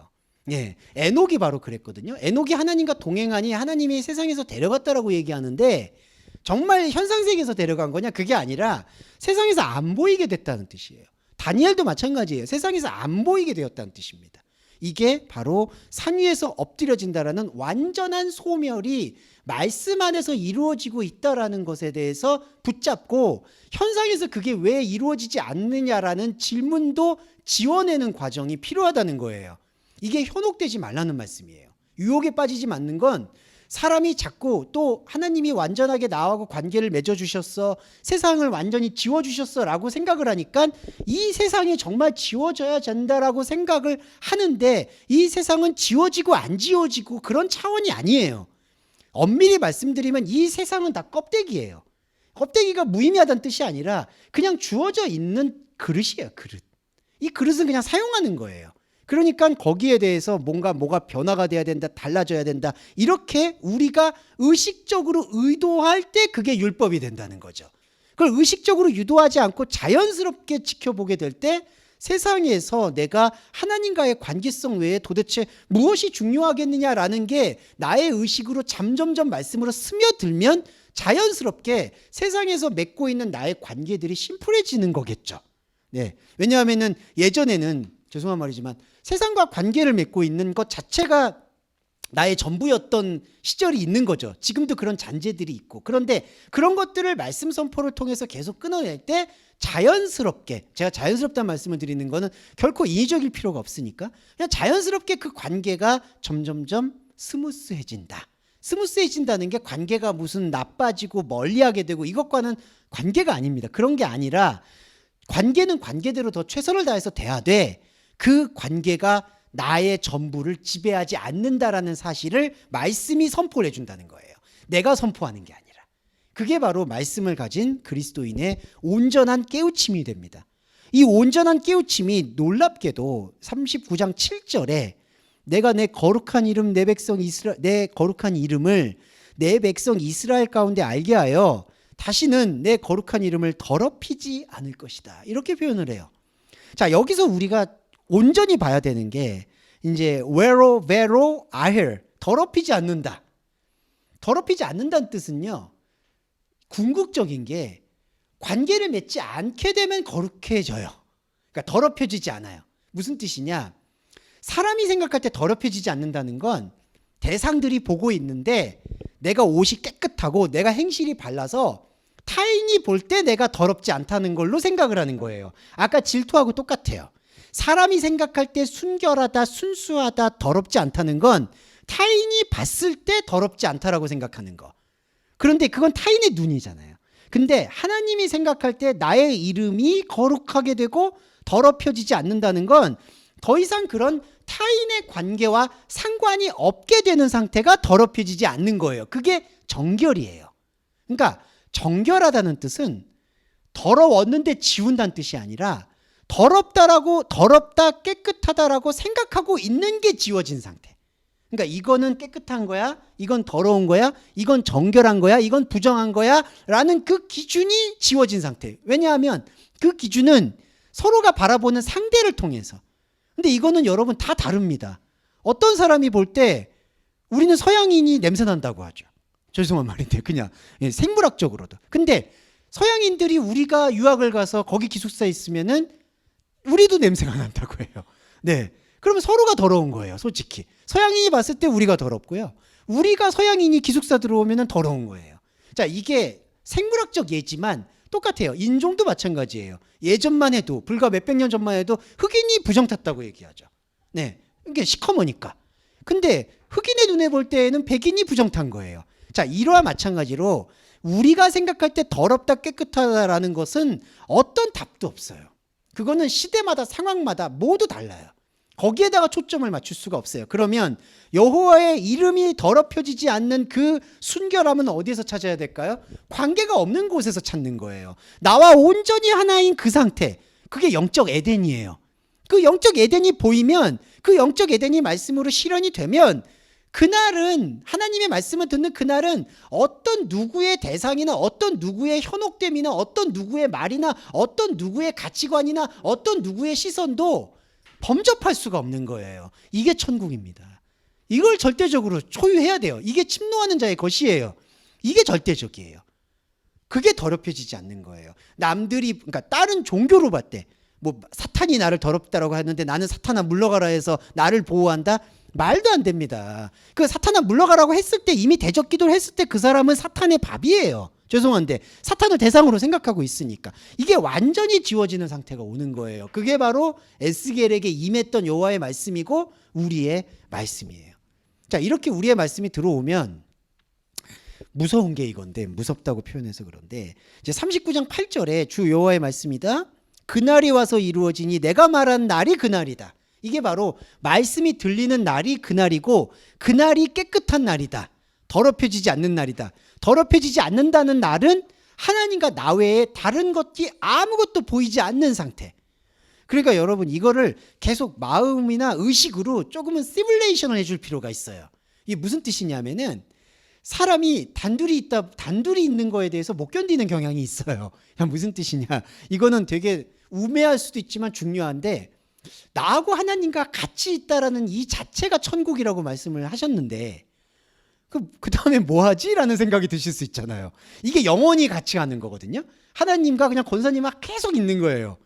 예, 에녹이 바로 그랬거든요. 에녹이 하나님과 동행하니 하나님이 세상에서 데려갔다라고 얘기하는데 정말 현상세계에서 데려간 거냐? 그게 아니라 세상에서 안 보이게 됐다는 뜻이에요. 다니엘도 마찬가지예요. 세상에서 안 보이게 되었다는 뜻입니다. 이게 바로 산 위에서 엎드려진다라는 완전한 소멸이 말씀 안에서 이루어지고 있다라는 것에 대해서 붙잡고 현상에서 그게 왜 이루어지지 않느냐라는 질문도 지워내는 과정이 필요하다는 거예요. 이게 현혹되지 말라는 말씀이에요. 유혹에 빠지지 않는 건 사람이 자꾸 또 하나님이 완전하게 나하고 관계를 맺어주셨어, 세상을 완전히 지워주셨어 라고 생각을 하니까 이 세상이 정말 지워져야 된다라고 생각을 하는데 이 세상은 지워지고 안 지워지고 그런 차원이 아니에요. 엄밀히 말씀드리면 이 세상은 다 껍데기예요. 껍데기가 무의미하다는 뜻이 아니라 그냥 주어져 있는 그릇이에요. 그릇. 이 그릇은 그냥 사용하는 거예요. 그러니까 거기에 대해서 뭐가 변화가 돼야 된다, 달라져야 된다, 이렇게 우리가 의식적으로 의도할 때 그게 율법이 된다는 거죠. 그걸 의식적으로 유도하지 않고 자연스럽게 지켜보게 될 때 세상에서 내가 하나님과의 관계성 외에 도대체 무엇이 중요하겠느냐라는 게 나의 의식으로 점점점 말씀으로 스며들면 자연스럽게 세상에서 맺고 있는 나의 관계들이 심플해지는 거겠죠. 네. 왜냐하면은 예전에는 죄송한 말이지만 세상과 관계를 맺고 있는 것 자체가 나의 전부였던 시절이 있는 거죠. 지금도 그런 잔재들이 있고. 그런데 그런 것들을 말씀 선포를 통해서 계속 끊어낼 때 자연스럽게, 제가 자연스럽다는 말씀을 드리는 거는 결코 인위적일 필요가 없으니까 그냥 자연스럽게 그 관계가 점점점 스무스해진다. 스무스해진다는 게 관계가 무슨 나빠지고 멀리하게 되고 이것과는 관계가 아닙니다. 그런 게 아니라 관계는 관계대로 더 최선을 다해서 돼야 돼. 그 관계가 나의 전부를 지배하지 않는다라는 사실을 말씀이 선포를 해준다는 거예요. 내가 선포하는 게 아니라. 그게 바로 말씀을 가진 그리스도인의 온전한 깨우침이 됩니다. 이 온전한 깨우침이 놀랍게도 39장 7절에 내가 내 거룩한 이름 내 거룩한 이름을 내 백성 이스라엘 가운데 알게 하여 다시는 내 거룩한 이름을 더럽히지 않을 것이다. 이렇게 표현을 해요. 자, 여기서 우리가 온전히 봐야 되는 게 이제 베로 아헬, 더럽히지 않는다. 더럽히지 않는다는 뜻은요, 궁극적인 게 관계를 맺지 않게 되면 거룩해져요. 그러니까 더럽혀지지 않아요. 무슨 뜻이냐? 사람이 생각할 때 더럽혀지지 않는다는 건 대상들이 보고 있는데 내가 옷이 깨끗하고 내가 행실이 발라서 타인이 볼 때 내가 더럽지 않다는 걸로 생각을 하는 거예요. 아까 질투하고 똑같아요. 사람이 생각할 때 순결하다, 순수하다, 더럽지 않다는 건 타인이 봤을 때 더럽지 않다라고 생각하는 거. 그런데 그건 타인의 눈이잖아요. 근데 하나님이 생각할 때 나의 이름이 거룩하게 되고 더럽혀지지 않는다는 건 더 이상 그런 타인의 관계와 상관이 없게 되는 상태가 더럽혀지지 않는 거예요. 그게 정결이에요. 그러니까 정결하다는 뜻은 더러웠는데 지운다는 뜻이 아니라 더럽다, 깨끗하다라고 생각하고 있는 게 지워진 상태. 그러니까 이거는 깨끗한 거야, 이건 더러운 거야, 이건 정결한 거야, 이건 부정한 거야 라는 그 기준이 지워진 상태. 왜냐하면 그 기준은 서로가 바라보는 상대를 통해서. 근데 이거는 여러분 다 다릅니다. 어떤 사람이 볼 때 우리는 서양인이 냄새 난다고 하죠. 죄송한 말인데 그냥 생물학적으로도. 근데 서양인들이 우리가 유학을 가서 거기 기숙사에 있으면은 우리도 냄새가 난다고 해요. 네. 그러면 서로가 더러운 거예요, 솔직히. 서양인이 봤을 때 우리가 더럽고요. 우리가 서양인이 기숙사 들어오면은 더러운 거예요. 자, 이게 생물학적 예지만 똑같아요. 인종도 마찬가지예요. 예전만 해도, 불과 몇백 년 전만 해도 흑인이 부정 탔다고 얘기하죠. 네. 이게 시커머니까. 근데 흑인의 눈에 볼 때에는 백인이 부정 탄 거예요. 자, 이와 마찬가지로 우리가 생각할 때 더럽다, 깨끗하다라는 것은 어떤 답도 없어요. 그거는 시대마다 상황마다 모두 달라요. 거기에다가 초점을 맞출 수가 없어요. 그러면 여호와의 이름이 더럽혀지지 않는 그 순결함은 어디에서 찾아야 될까요? 관계가 없는 곳에서 찾는 거예요. 나와 온전히 하나인 그 상태, 그게 영적 에덴이에요. 그 영적 에덴이 보이면, 그 영적 에덴이 말씀으로 실현이 되면 그날은, 하나님의 말씀을 듣는 그날은 어떤 누구의 대상이나 어떤 누구의 현혹됨이나 어떤 누구의 말이나 어떤 누구의 가치관이나 어떤 누구의 시선도 범접할 수가 없는 거예요. 이게 천국입니다. 이걸 절대적으로 소유해야 돼요. 이게 침노하는 자의 것이에요. 이게 절대적이에요. 그게 더럽혀지지 않는 거예요. 남들이, 그러니까 다른 종교로 봤대. 뭐 사탄이 나를 더럽다라고 하는데 나는 사탄아 물러가라 해서 나를 보호한다? 말도 안 됩니다. 그 사탄아 물러가라고 했을 때, 이미 대적 기도를 했을 때 그 사람은 사탄의 밥이에요. 죄송한데 사탄을 대상으로 생각하고 있으니까. 이게 완전히 지워지는 상태가 오는 거예요. 그게 바로 에스겔에게 임했던 여호와의 말씀이고 우리의 말씀이에요. 자, 이렇게 우리의 말씀이 들어오면 무서운 게 이건데, 무섭다고 표현해서 그런데, 이제 39장 8절에 주 여호와의 말씀이다. 그날이 와서 이루어지니 내가 말한 날이 그날이다. 이게 바로 말씀이 들리는 날이 그날이고, 그날이 깨끗한 날이다. 더럽혀지지 않는 날이다. 더럽혀지지 않는다는 날은 하나님과 나 외에 다른 것이 아무것도 보이지 않는 상태. 그러니까 여러분, 이거를 계속 마음이나 의식으로 조금은 시뮬레이션을 해줄 필요가 있어요. 이게 무슨 뜻이냐면은, 사람이 단둘이 있는 거에 대해서 못 견디는 경향이 있어요. 무슨 뜻이냐? 이거는 되게 우매할 수도 있지만 중요한데, 나하고 하나님과 같이 있다라는 이 자체가 천국이라고 말씀을 하셨는데, 그 다음에 뭐 하지? 라는 생각이 드실 수 있잖아요. 이게 영원히 같이 가는 거거든요. 하나님과 그냥 권사님과 계속 있는 거예요.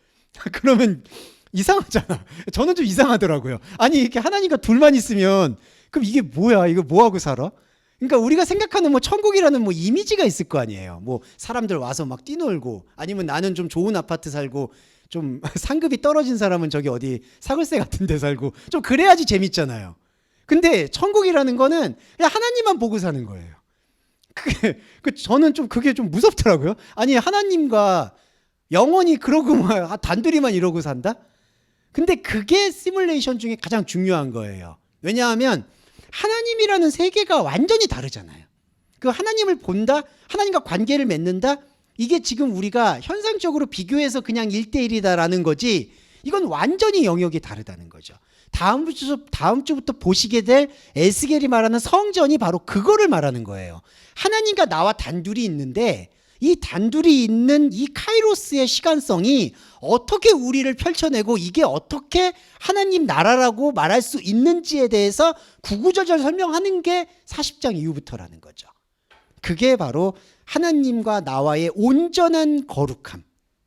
그러면 이상하잖아. 저는 좀 이상하더라고요. 아니, 이렇게 하나님과 둘만 있으면, 그럼 이게 뭐야? 이거 뭐 하고 살아? 그러니까 우리가 생각하는 뭐 천국이라는 뭐 이미지가 있을 거 아니에요. 뭐 사람들 와서 막 뛰놀고, 아니면 나는 좀 좋은 아파트 살고, 좀 상급이 떨어진 사람은 저기 어디 사글세 같은 데 살고, 좀 그래야지 재밌잖아요. 근데 천국이라는 거는 그냥 하나님만 보고 사는 거예요. 저는 좀 그게 좀 무섭더라고요. 아니, 하나님과 영원히 그러고만 단둘이만 이러고 산다? 근데 그게 시뮬레이션 중에 가장 중요한 거예요. 왜냐하면 하나님이라는 세계가 완전히 다르잖아요. 그 하나님을 본다, 하나님과 관계를 맺는다, 이게 지금 우리가 현상적으로 비교해서 그냥 1대1이다라는 거지, 이건 완전히 영역이 다르다는 거죠. 다음 주부터 보시게 될 에스겔이 말하는 성전이 바로 그거를 말하는 거예요. 하나님과 나와 단둘이 있는데, 이 단둘이 있는 이 카이로스의 시간성이 어떻게 우리를 펼쳐내고 이게 어떻게 하나님 나라라고 말할 수 있는지에 대해서 구구절절 설명하는 게 40장 이후부터라는 거죠. 그게 바로 하나님과 나와의 온전한 거룩함,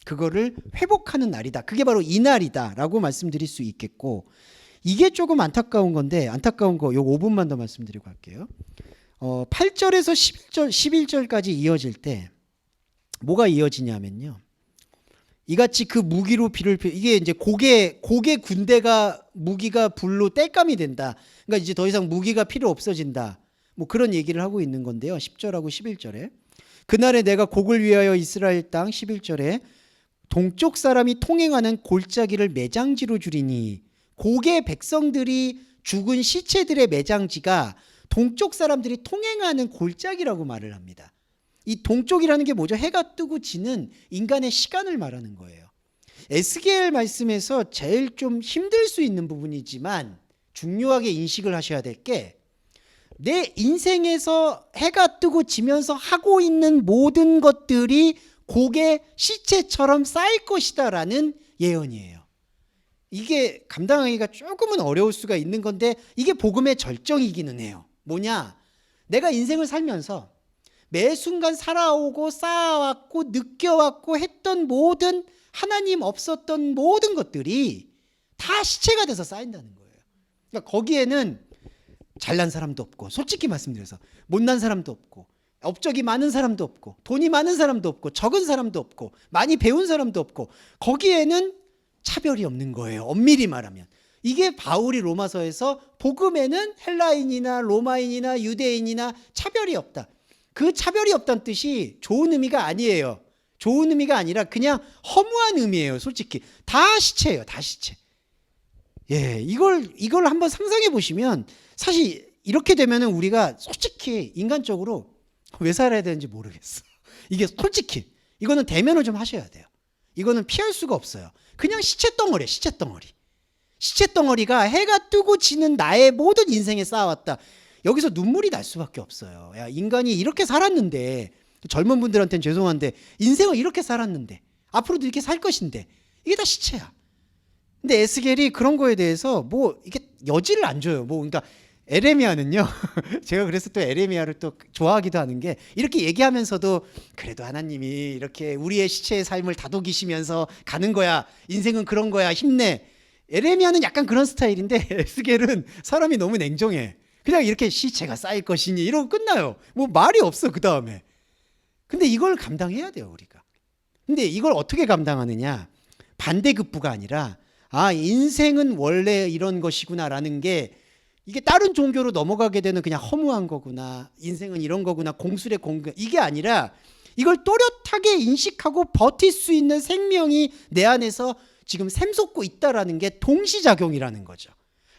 그거를 회복하는 날이다. 그게 바로 이 날이다라고 말씀드릴 수 있겠고, 이게 조금 안타까운 건데, 안타까운 거 요 5분만 더 말씀드리고 할게요. 8절에서 11절까지 이어질 때 뭐가 이어지냐면요, 이같이 그 무기로 비를 이게 이제 고개 군대가 무기가 불로 땔감이 된다. 그러니까 이제 더 이상 무기가 필요 없어진다. 뭐 그런 얘기를 하고 있는 건데요. 10절하고 11절에 그날에 내가 곡을 위하여 이스라엘 땅 11절에 동쪽 사람이 통행하는 골짜기를 매장지로 주리니, 고개 백성들이 죽은 시체들의 매장지가 동쪽 사람들이 통행하는 골짜기라고 말을 합니다. 이 동쪽이라는 게 뭐죠? 해가 뜨고 지는 인간의 시간을 말하는 거예요. 에스겔 말씀에서 제일 좀 힘들 수 있는 부분이지만 중요하게 인식을 하셔야 될 게, 내 인생에서 해가 뜨고 지면서 하고 있는 모든 것들이 고개 시체처럼 쌓일 것이다라는 예언이에요. 이게 감당하기가 조금은 어려울 수가 있는 건데, 이게 복음의 절정이기는 해요. 뭐냐? 내가 인생을 살면서 매 순간 살아오고 쌓아왔고 느껴왔고 했던 모든, 하나님 없었던 모든 것들이 다 시체가 돼서 쌓인다는 거예요. 그러니까 거기에는 잘난 사람도 없고, 솔직히 말씀드려서 못난 사람도 없고, 업적이 많은 사람도 없고, 돈이 많은 사람도 없고, 적은 사람도 없고, 많이 배운 사람도 없고, 거기에는 차별이 없는 거예요. 엄밀히 말하면. 이게 바울이 로마서에서 복음에는 헬라인이나 로마인이나 유대인이나 차별이 없다. 그 차별이 없다는 뜻이 좋은 의미가 아니에요. 좋은 의미가 아니라 그냥 허무한 의미예요. 솔직히 다 시체예요. 다 시체. 예, 이걸 한번 상상해 보시면, 사실 이렇게 되면은 우리가 솔직히 인간적으로 왜 살아야 되는지 모르겠어. 이게 솔직히 이거는 대면을 좀 하셔야 돼요. 이거는 피할 수가 없어요. 그냥 시체 덩어리야, 시체 덩어리. 시체 덩어리가 해가 뜨고 지는 나의 모든 인생에 쌓아왔다. 여기서 눈물이 날 수밖에 없어요. 야, 인간이 이렇게 살았는데, 젊은 분들한테는 죄송한데 인생을 이렇게 살았는데, 앞으로도 이렇게 살 것인데, 이게 다 시체야. 근데 에스겔이 그런 거에 대해서 뭐 이게 여지를 안 줘요. 뭐 그러니까 에레미야는요. 제가 그래서 또 에레미야를 또 좋아하기도 하는 게, 이렇게 얘기하면서도 그래도 하나님이 이렇게 우리의 시체의 삶을 다독이시면서 가는 거야. 인생은 그런 거야. 힘내. 에레미야는 약간 그런 스타일인데, 에스겔은 사람이 너무 냉정해. 그냥 이렇게 시체가 쌓일 것이니 이러고 끝나요. 뭐 말이 없어 그 다음에. 근데 이걸 감당해야 돼요, 우리가. 근데 이걸 어떻게 감당하느냐? 반대급부가 아니라, 아, 인생은 원래 이런 것이구나라는 게 이게 다른 종교로 넘어가게 되는 그냥 허무한 거구나, 인생은 이런 거구나, 공술의 공격, 이게 아니라 이걸 또렷하게 인식하고 버틸 수 있는 생명이 내 안에서 지금 샘솟고 있다라는 게 동시작용이라는 거죠.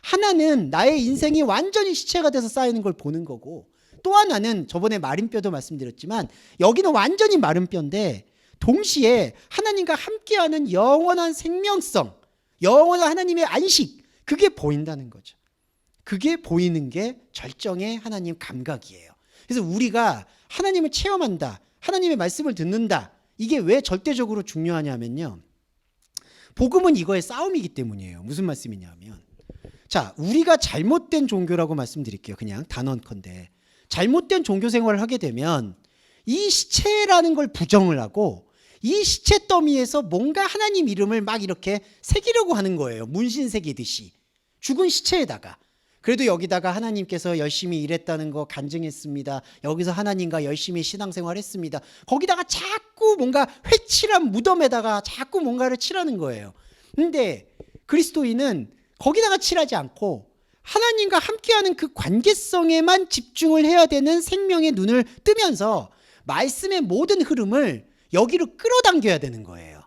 하나는 나의 인생이 완전히 시체가 돼서 쌓이는 걸 보는 거고, 또 하나는 저번에 마른 뼈도 말씀드렸지만 여기는 완전히 마른 뼈인데 동시에 하나님과 함께하는 영원한 생명성, 영원한 하나님의 안식, 그게 보인다는 거죠. 그게 보이는 게 절정의 하나님 감각이에요. 그래서 우리가 하나님을 체험한다, 하나님의 말씀을 듣는다, 이게 왜 절대적으로 중요하냐면요, 복음은 이거의 싸움이기 때문이에요. 무슨 말씀이냐면, 자, 우리가 잘못된 종교라고 말씀드릴게요. 그냥 단언컨대 잘못된 종교 생활을 하게 되면 이 시체라는 걸 부정을 하고 이 시체 더미에서 뭔가 하나님 이름을 막 이렇게 새기려고 하는 거예요. 문신 새기듯이 죽은 시체에다가. 그래도 여기다가 하나님께서 열심히 일했다는 거 간증했습니다. 여기서 하나님과 열심히 신앙생활 했습니다. 거기다가 자꾸 뭔가 회칠한 무덤에다가 자꾸 뭔가를 칠하는 거예요. 근데 그리스도인은 거기다가 칠하지 않고 하나님과 함께하는 그 관계성에만 집중을 해야 되는 생명의 눈을 뜨면서 말씀의 모든 흐름을 여기로 끌어당겨야 되는 거예요.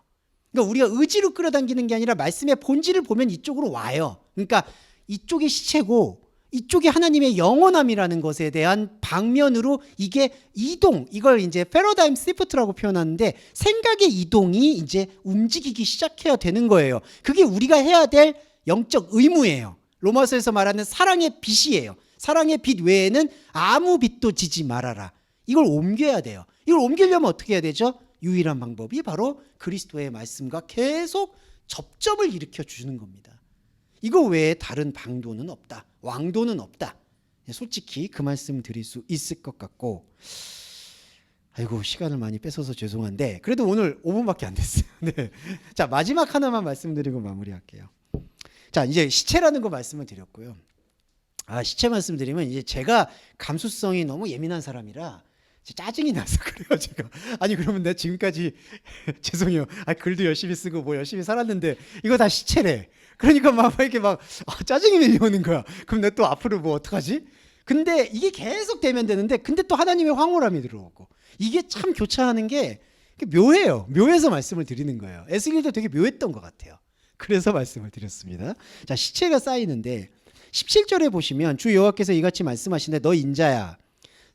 그러니까 우리가 의지로 끌어당기는 게 아니라 말씀의 본질을 보면 이쪽으로 와요. 그러니까 이쪽이 시체고 이쪽이 하나님의 영원함이라는 것에 대한 방면으로 이게 이동, 이걸 이제 패러다임 시프트라고 표현하는데 생각의 이동이 이제 움직이기 시작해야 되는 거예요. 그게 우리가 해야 될 영적 의무예요. 로마서에서 말하는 사랑의 빛이에요. 사랑의 빛 외에는 아무 빛도 지지 말아라. 이걸 옮겨야 돼요. 이걸 옮기려면 어떻게 해야 되죠? 유일한 방법이 바로 그리스도의 말씀과 계속 접점을 일으켜 주는 겁니다. 이거 외에 다른 방도는 없다, 왕도는 없다. 솔직히 그 말씀 드릴 수 있을 것 같고, 아이고 시간을 많이 뺏어서 죄송한데 그래도 오늘 5분밖에 안 됐어요. 네. 자, 마지막 하나만 말씀드리고 마무리할게요. 자, 이제 시체라는 거 말씀을 드렸고요. 시체 말씀드리면 이제 제가 감수성이 너무 예민한 사람이라 짜증이 나서 그래요, 제가. 아니 그러면 내가 지금까지 죄송해요. 글도 열심히 쓰고 뭐 열심히 살았는데 이거 다 시체래. 그러니까 막 이렇게 막 짜증이 밀려오는 거야. 그럼 내가 또 앞으로 뭐 어떡하지? 근데 이게 계속 되면 되는데, 근데 또 하나님의 황홀함이 들어오고, 이게 참 교차하는 게 묘해요. 묘해서 말씀을 드리는 거예요. 에스겔도 되게 묘했던 것 같아요. 그래서 말씀을 드렸습니다. 자, 시체가 쌓이는데 17절에 보시면 주 여호와께서 이같이 말씀하시는데, 너 인자야,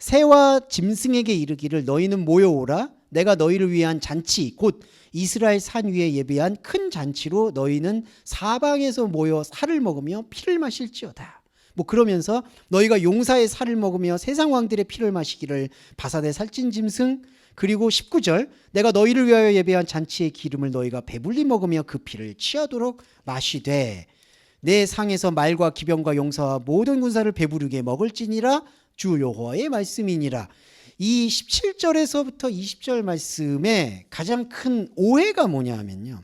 새와 짐승에게 이르기를 너희는 모여오라. 내가 너희를 위한 잔치 곧 이스라엘 산 위에 예비한 큰 잔치로 너희는 사방에서 모여 살을 먹으며 피를 마실지어다. 뭐 그러면서 너희가 용사의 살을 먹으며 세상 왕들의 피를 마시기를 바사대 살찐 짐승, 그리고 19절 내가 너희를 위하여 예배한 잔치의 기름을 너희가 배불리 먹으며 그 피를 취하도록 마시되 내 상에서 말과 기병과 용사와 모든 군사를 배부르게 먹을지니라. 주 여호와의 말씀이니라. 이 17절에서부터 20절 말씀에 가장 큰 오해가 뭐냐 하면요,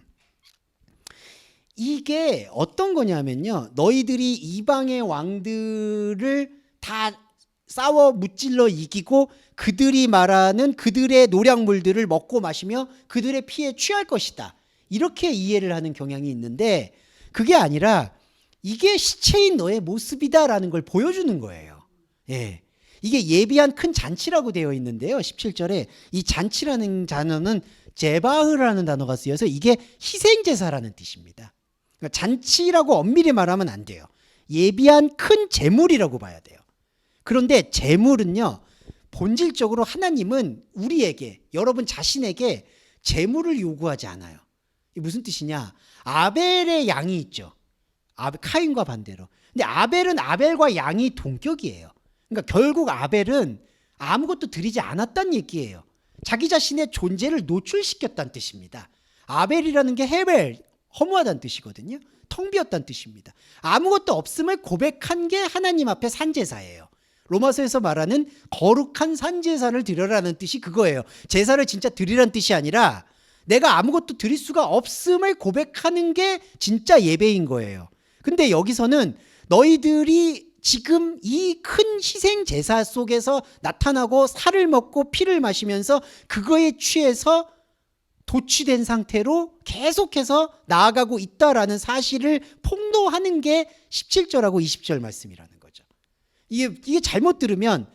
이게 어떤 거냐면요, 너희들이 이방의 왕들을 다 싸워 무찔러 이기고 그들이 말하는 그들의 노략물들을 먹고 마시며 그들의 피에 취할 것이다, 이렇게 이해를 하는 경향이 있는데, 그게 아니라 이게 시체인 너의 모습이다라는 걸 보여주는 거예요. 예. 이게 예비한 큰 잔치라고 되어 있는데요, 17절에 이 잔치라는 단어는 제바흐라는 단어가 쓰여서 이게 희생제사라는 뜻입니다. 그러니까 잔치라고 엄밀히 말하면 안 돼요. 예비한 큰 제물이라고 봐야 돼요. 그런데 제물은요, 본질적으로 하나님은 우리에게, 여러분 자신에게 제물을 요구하지 않아요. 이게 무슨 뜻이냐, 아벨의 양이 있죠. 카인과 반대로. 근데 아벨은 아벨과 양이 동격이에요. 그러니까 결국 아벨은 아무것도 드리지 않았다는 얘기예요. 자기 자신의 존재를 노출시켰다는 뜻입니다. 아벨이라는 게 헤벨, 허무하다는 뜻이거든요. 텅 비었다는 뜻입니다. 아무것도 없음을 고백한 게 하나님 앞에 산제사예요. 로마서에서 말하는 거룩한 산제사를 드려라는 뜻이 그거예요. 제사를 진짜 드리라는 뜻이 아니라 내가 아무것도 드릴 수가 없음을 고백하는 게 진짜 예배인 거예요. 근데 여기서는 너희들이 지금 이 큰 희생 제사 속에서 나타나고 살을 먹고 피를 마시면서 그거에 취해서 도취된 상태로 계속해서 나아가고 있다라는 사실을 폭로하는 게 17절하고 20절 말씀이라는 거죠. 이게 잘못 들으면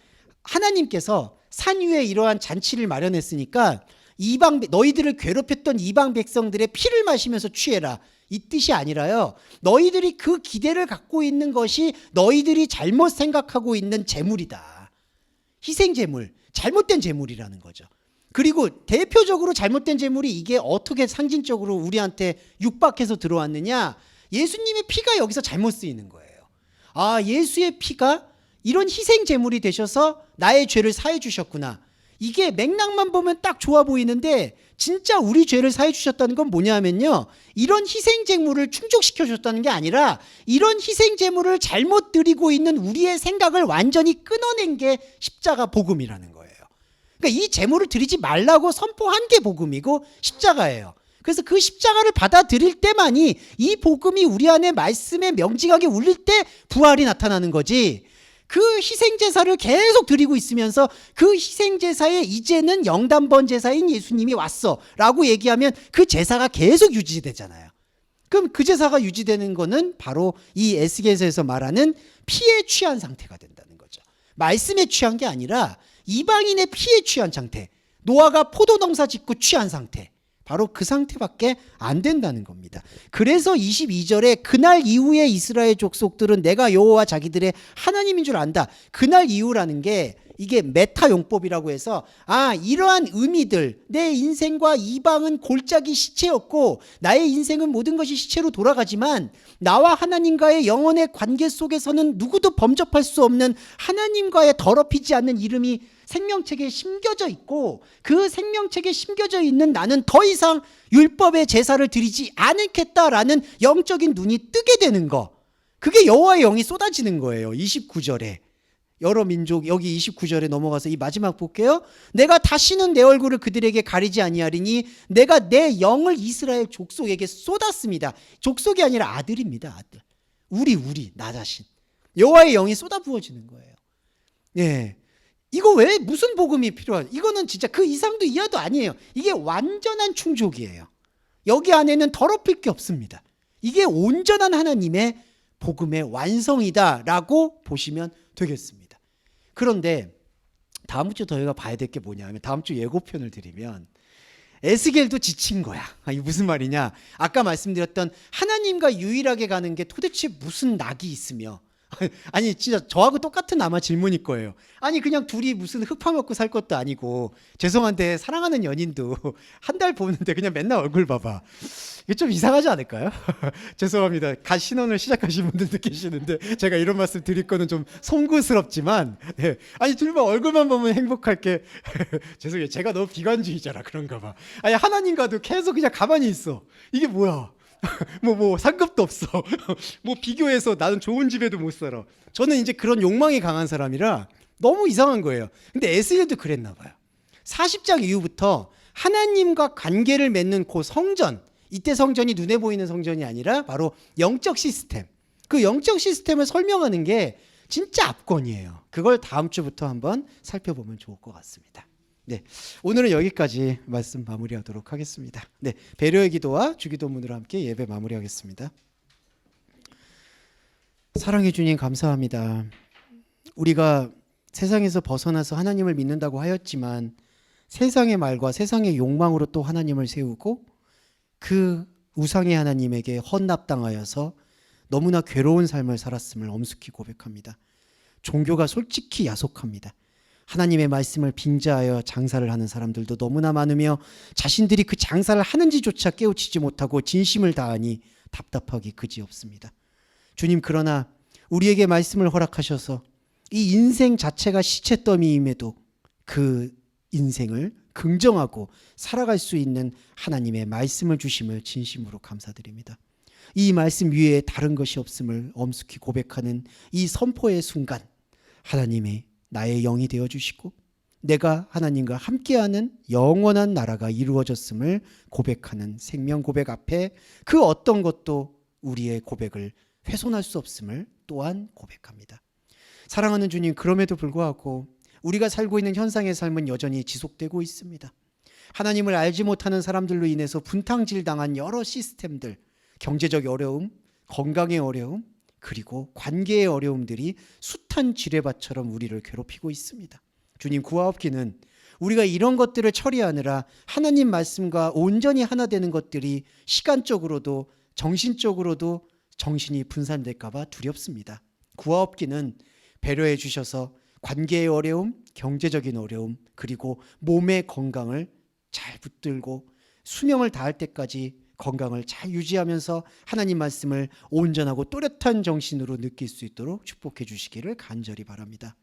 하나님께서 산 위에 이러한 잔치를 마련했으니까 너희들을 괴롭혔던 이방 백성들의 피를 마시면서 취해라, 이 뜻이 아니라요, 너희들이 그 기대를 갖고 있는 것이 너희들이 잘못 생각하고 있는 재물이다. 희생재물, 잘못된 재물이라는 거죠. 그리고 대표적으로 잘못된 재물이 이게 어떻게 상징적으로 우리한테 육박해서 들어왔느냐, 예수님의 피가 여기서 잘못 쓰이는 거예요. 아, 예수의 피가 이런 희생재물이 되셔서 나의 죄를 사해 주셨구나. 이게 맥락만 보면 딱 좋아 보이는데 진짜 우리 죄를 사해 주셨다는 건 뭐냐면요, 이런 희생제물을 충족시켜 줬다는 게 아니라 이런 희생제물을 잘못 드리고 있는 우리의 생각을 완전히 끊어낸 게 십자가 복음이라는 거예요. 그러니까 이 제물을 드리지 말라고 선포한 게 복음이고 십자가예요. 그래서 그 십자가를 받아들일 때만이 이 복음이 우리 안에 말씀에 명징하게 울릴 때 부활이 나타나는 거지, 그 희생제사를 계속 드리고 있으면서 그 희생제사에 이제는 영단번 제사인 예수님이 왔어 라고 얘기하면 그 제사가 계속 유지되잖아요. 그럼 그 제사가 유지되는 거는 바로 이 에스겔서에서 말하는 피에 취한 상태가 된다는 거죠. 말씀에 취한 게 아니라 이방인의 피에 취한 상태, 노아가 포도농사 짓고 취한 상태, 바로 그 상태밖에 안 된다는 겁니다. 그래서 22절에 그날 이후에 이스라엘 족속들은 내가 여호와 자기들의 하나님인 줄 안다. 그날 이후라는 게 이게 메타 용법이라고 해서, 아, 이러한 의미들, 내 인생과 이방은 골짜기 시체였고 나의 인생은 모든 것이 시체로 돌아가지만 나와 하나님과의 영원의 관계 속에서는 누구도 범접할 수 없는 하나님과의 더럽히지 않는 이름이 생명책에 심겨져 있고, 그 생명책에 심겨져 있는 나는 더 이상 율법의 제사를 드리지 않겠다라는 영적인 눈이 뜨게 되는 거, 그게 여호와의 영이 쏟아지는 거예요. 29절에 여러 민족, 여기 29절에 넘어가서 이 마지막 볼게요. 내가 다시는 내 얼굴을 그들에게 가리지 아니하리니 내가 내 영을 이스라엘 족속에게 쏟았습니다. 족속이 아니라 아들입니다. 아들. 나 자신. 여호와의 영이 쏟아 부어지는 거예요. 예. 이거 왜 무슨 복음이 필요하죠? 이거는 진짜 그 이상도 이하도 아니에요. 이게 완전한 충족이에요. 여기 안에는 더럽힐 게 없습니다. 이게 온전한 하나님의 복음의 완성이다라고 보시면 되겠습니다. 그런데 다음 주 저희가 봐야 될 게 뭐냐면, 다음 주 예고편을 드리면 에스겔도 지친 거야. 이게 무슨 말이냐, 아까 말씀드렸던 하나님과 유일하게 가는 게 도대체 무슨 낙이 있으며, 아니 진짜 저하고 똑같은 아마 질문일 거예요. 아니 그냥 둘이 무슨 흙 파먹고 살 것도 아니고, 죄송한데 사랑하는 연인도 한 달 보는데 그냥 맨날 얼굴 봐봐, 이게 좀 이상하지 않을까요? 죄송합니다. 갓 신혼을 시작하신 분들도 계시는데 제가 이런 말씀 드릴 거는 좀 송구스럽지만, 네. 아니 둘만 얼굴만 보면 행복할게. 죄송해요, 제가 너무 비관주의자라 그런가 봐. 아니 하나님과도 계속 그냥 가만히 있어. 이게 뭐야? 뭐 상급도 없어. 뭐 비교해서 나는 좋은 집에도 못 살아. 저는 이제 그런 욕망이 강한 사람이라 너무 이상한 거예요. 근데 에스겔도 그랬나 봐요. 40장 이후부터 하나님과 관계를 맺는 그 성전, 이때 성전이 눈에 보이는 성전이 아니라 바로 영적 시스템, 그 영적 시스템을 설명하는 게 진짜 압권이에요. 그걸 다음 주부터 한번 살펴보면 좋을 것 같습니다. 네, 오늘은 여기까지 말씀 마무리하도록 하겠습니다. 네, 배려의 기도와 주기도문으로 함께 예배 마무리하겠습니다. 사랑해 주님 감사합니다. 우리가 세상에서 벗어나서 하나님을 믿는다고 하였지만 세상의 말과 세상의 욕망으로 또 하나님을 세우고 그 우상의 하나님에게 헌납당하여서 너무나 괴로운 삶을 살았음을 엄숙히 고백합니다. 종교가 솔직히 야속합니다. 하나님의 말씀을 빙자하여 장사를 하는 사람들도 너무나 많으며 자신들이 그 장사를 하는지조차 깨우치지 못하고 진심을 다하니 답답하기 그지없습니다. 주님, 그러나 우리에게 말씀을 허락하셔서 이 인생 자체가 시체더미임에도 그 인생을 긍정하고 살아갈 수 있는 하나님의 말씀을 주심을 진심으로 감사드립니다. 이 말씀 위에 다른 것이 없음을 엄숙히 고백하는 이 선포의 순간, 하나님의 나의 영이 되어주시고 내가 하나님과 함께하는 영원한 나라가 이루어졌음을 고백하는 생명 고백 앞에 그 어떤 것도 우리의 고백을 훼손할 수 없음을 또한 고백합니다. 사랑하는 주님, 그럼에도 불구하고 우리가 살고 있는 현상의 삶은 여전히 지속되고 있습니다. 하나님을 알지 못하는 사람들로 인해서 분탕질당한 여러 시스템들, 경제적 어려움, 건강의 어려움, 그리고 관계의 어려움들이 숱한 지뢰밭처럼 우리를 괴롭히고 있습니다. 주님, 구하옵기는 우리가 이런 것들을 처리하느라 하나님 말씀과 온전히 하나 되는 것들이 시간적으로도 정신적으로도 정신이 분산될까 봐 두렵습니다. 구하옵기는 배려해 주셔서 관계의 어려움, 경제적인 어려움, 그리고 몸의 건강을 잘 붙들고 수명을 다할 때까지 건강을 잘 유지하면서 하나님 말씀을 온전하고 또렷한 정신으로 느낄 수 있도록 축복해 주시기를 간절히 바랍니다.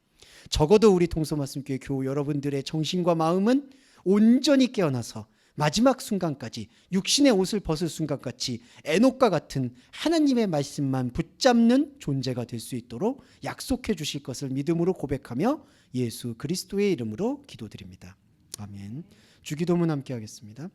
적어도 우리 동서말씀교회 교우 여러분들의 정신과 마음은 온전히 깨어나서 마지막 순간까지 육신의 옷을 벗을 순간까지 에녹과 같은 하나님의 말씀만 붙잡는 존재가 될 수 있도록 약속해 주실 것을 믿음으로 고백하며 예수 그리스도의 이름으로 기도드립니다. 아멘. 주기도문 함께 하겠습니다.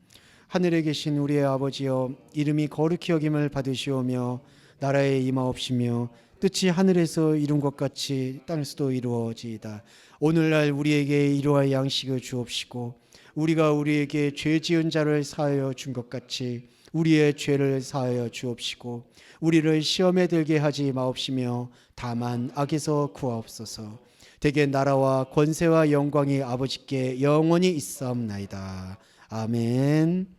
하늘에 계신 우리의 아버지여, 이름이 거룩히 여김을 받으시오며 나라에 임하옵시며 뜻이 하늘에서 이룬 것 같이 땅에서도 이루어지이다. 오늘날 우리에게 일용할 양식을 주옵시고 우리가 우리에게 죄 지은 자를 사하여 준 것 같이 우리의 죄를 사하여 주옵시고 우리를 시험에 들게 하지 마옵시며 다만 악에서 구하옵소서. 대개 나라와 권세와 영광이 아버지께 영원히 있사옵나이다. 아멘.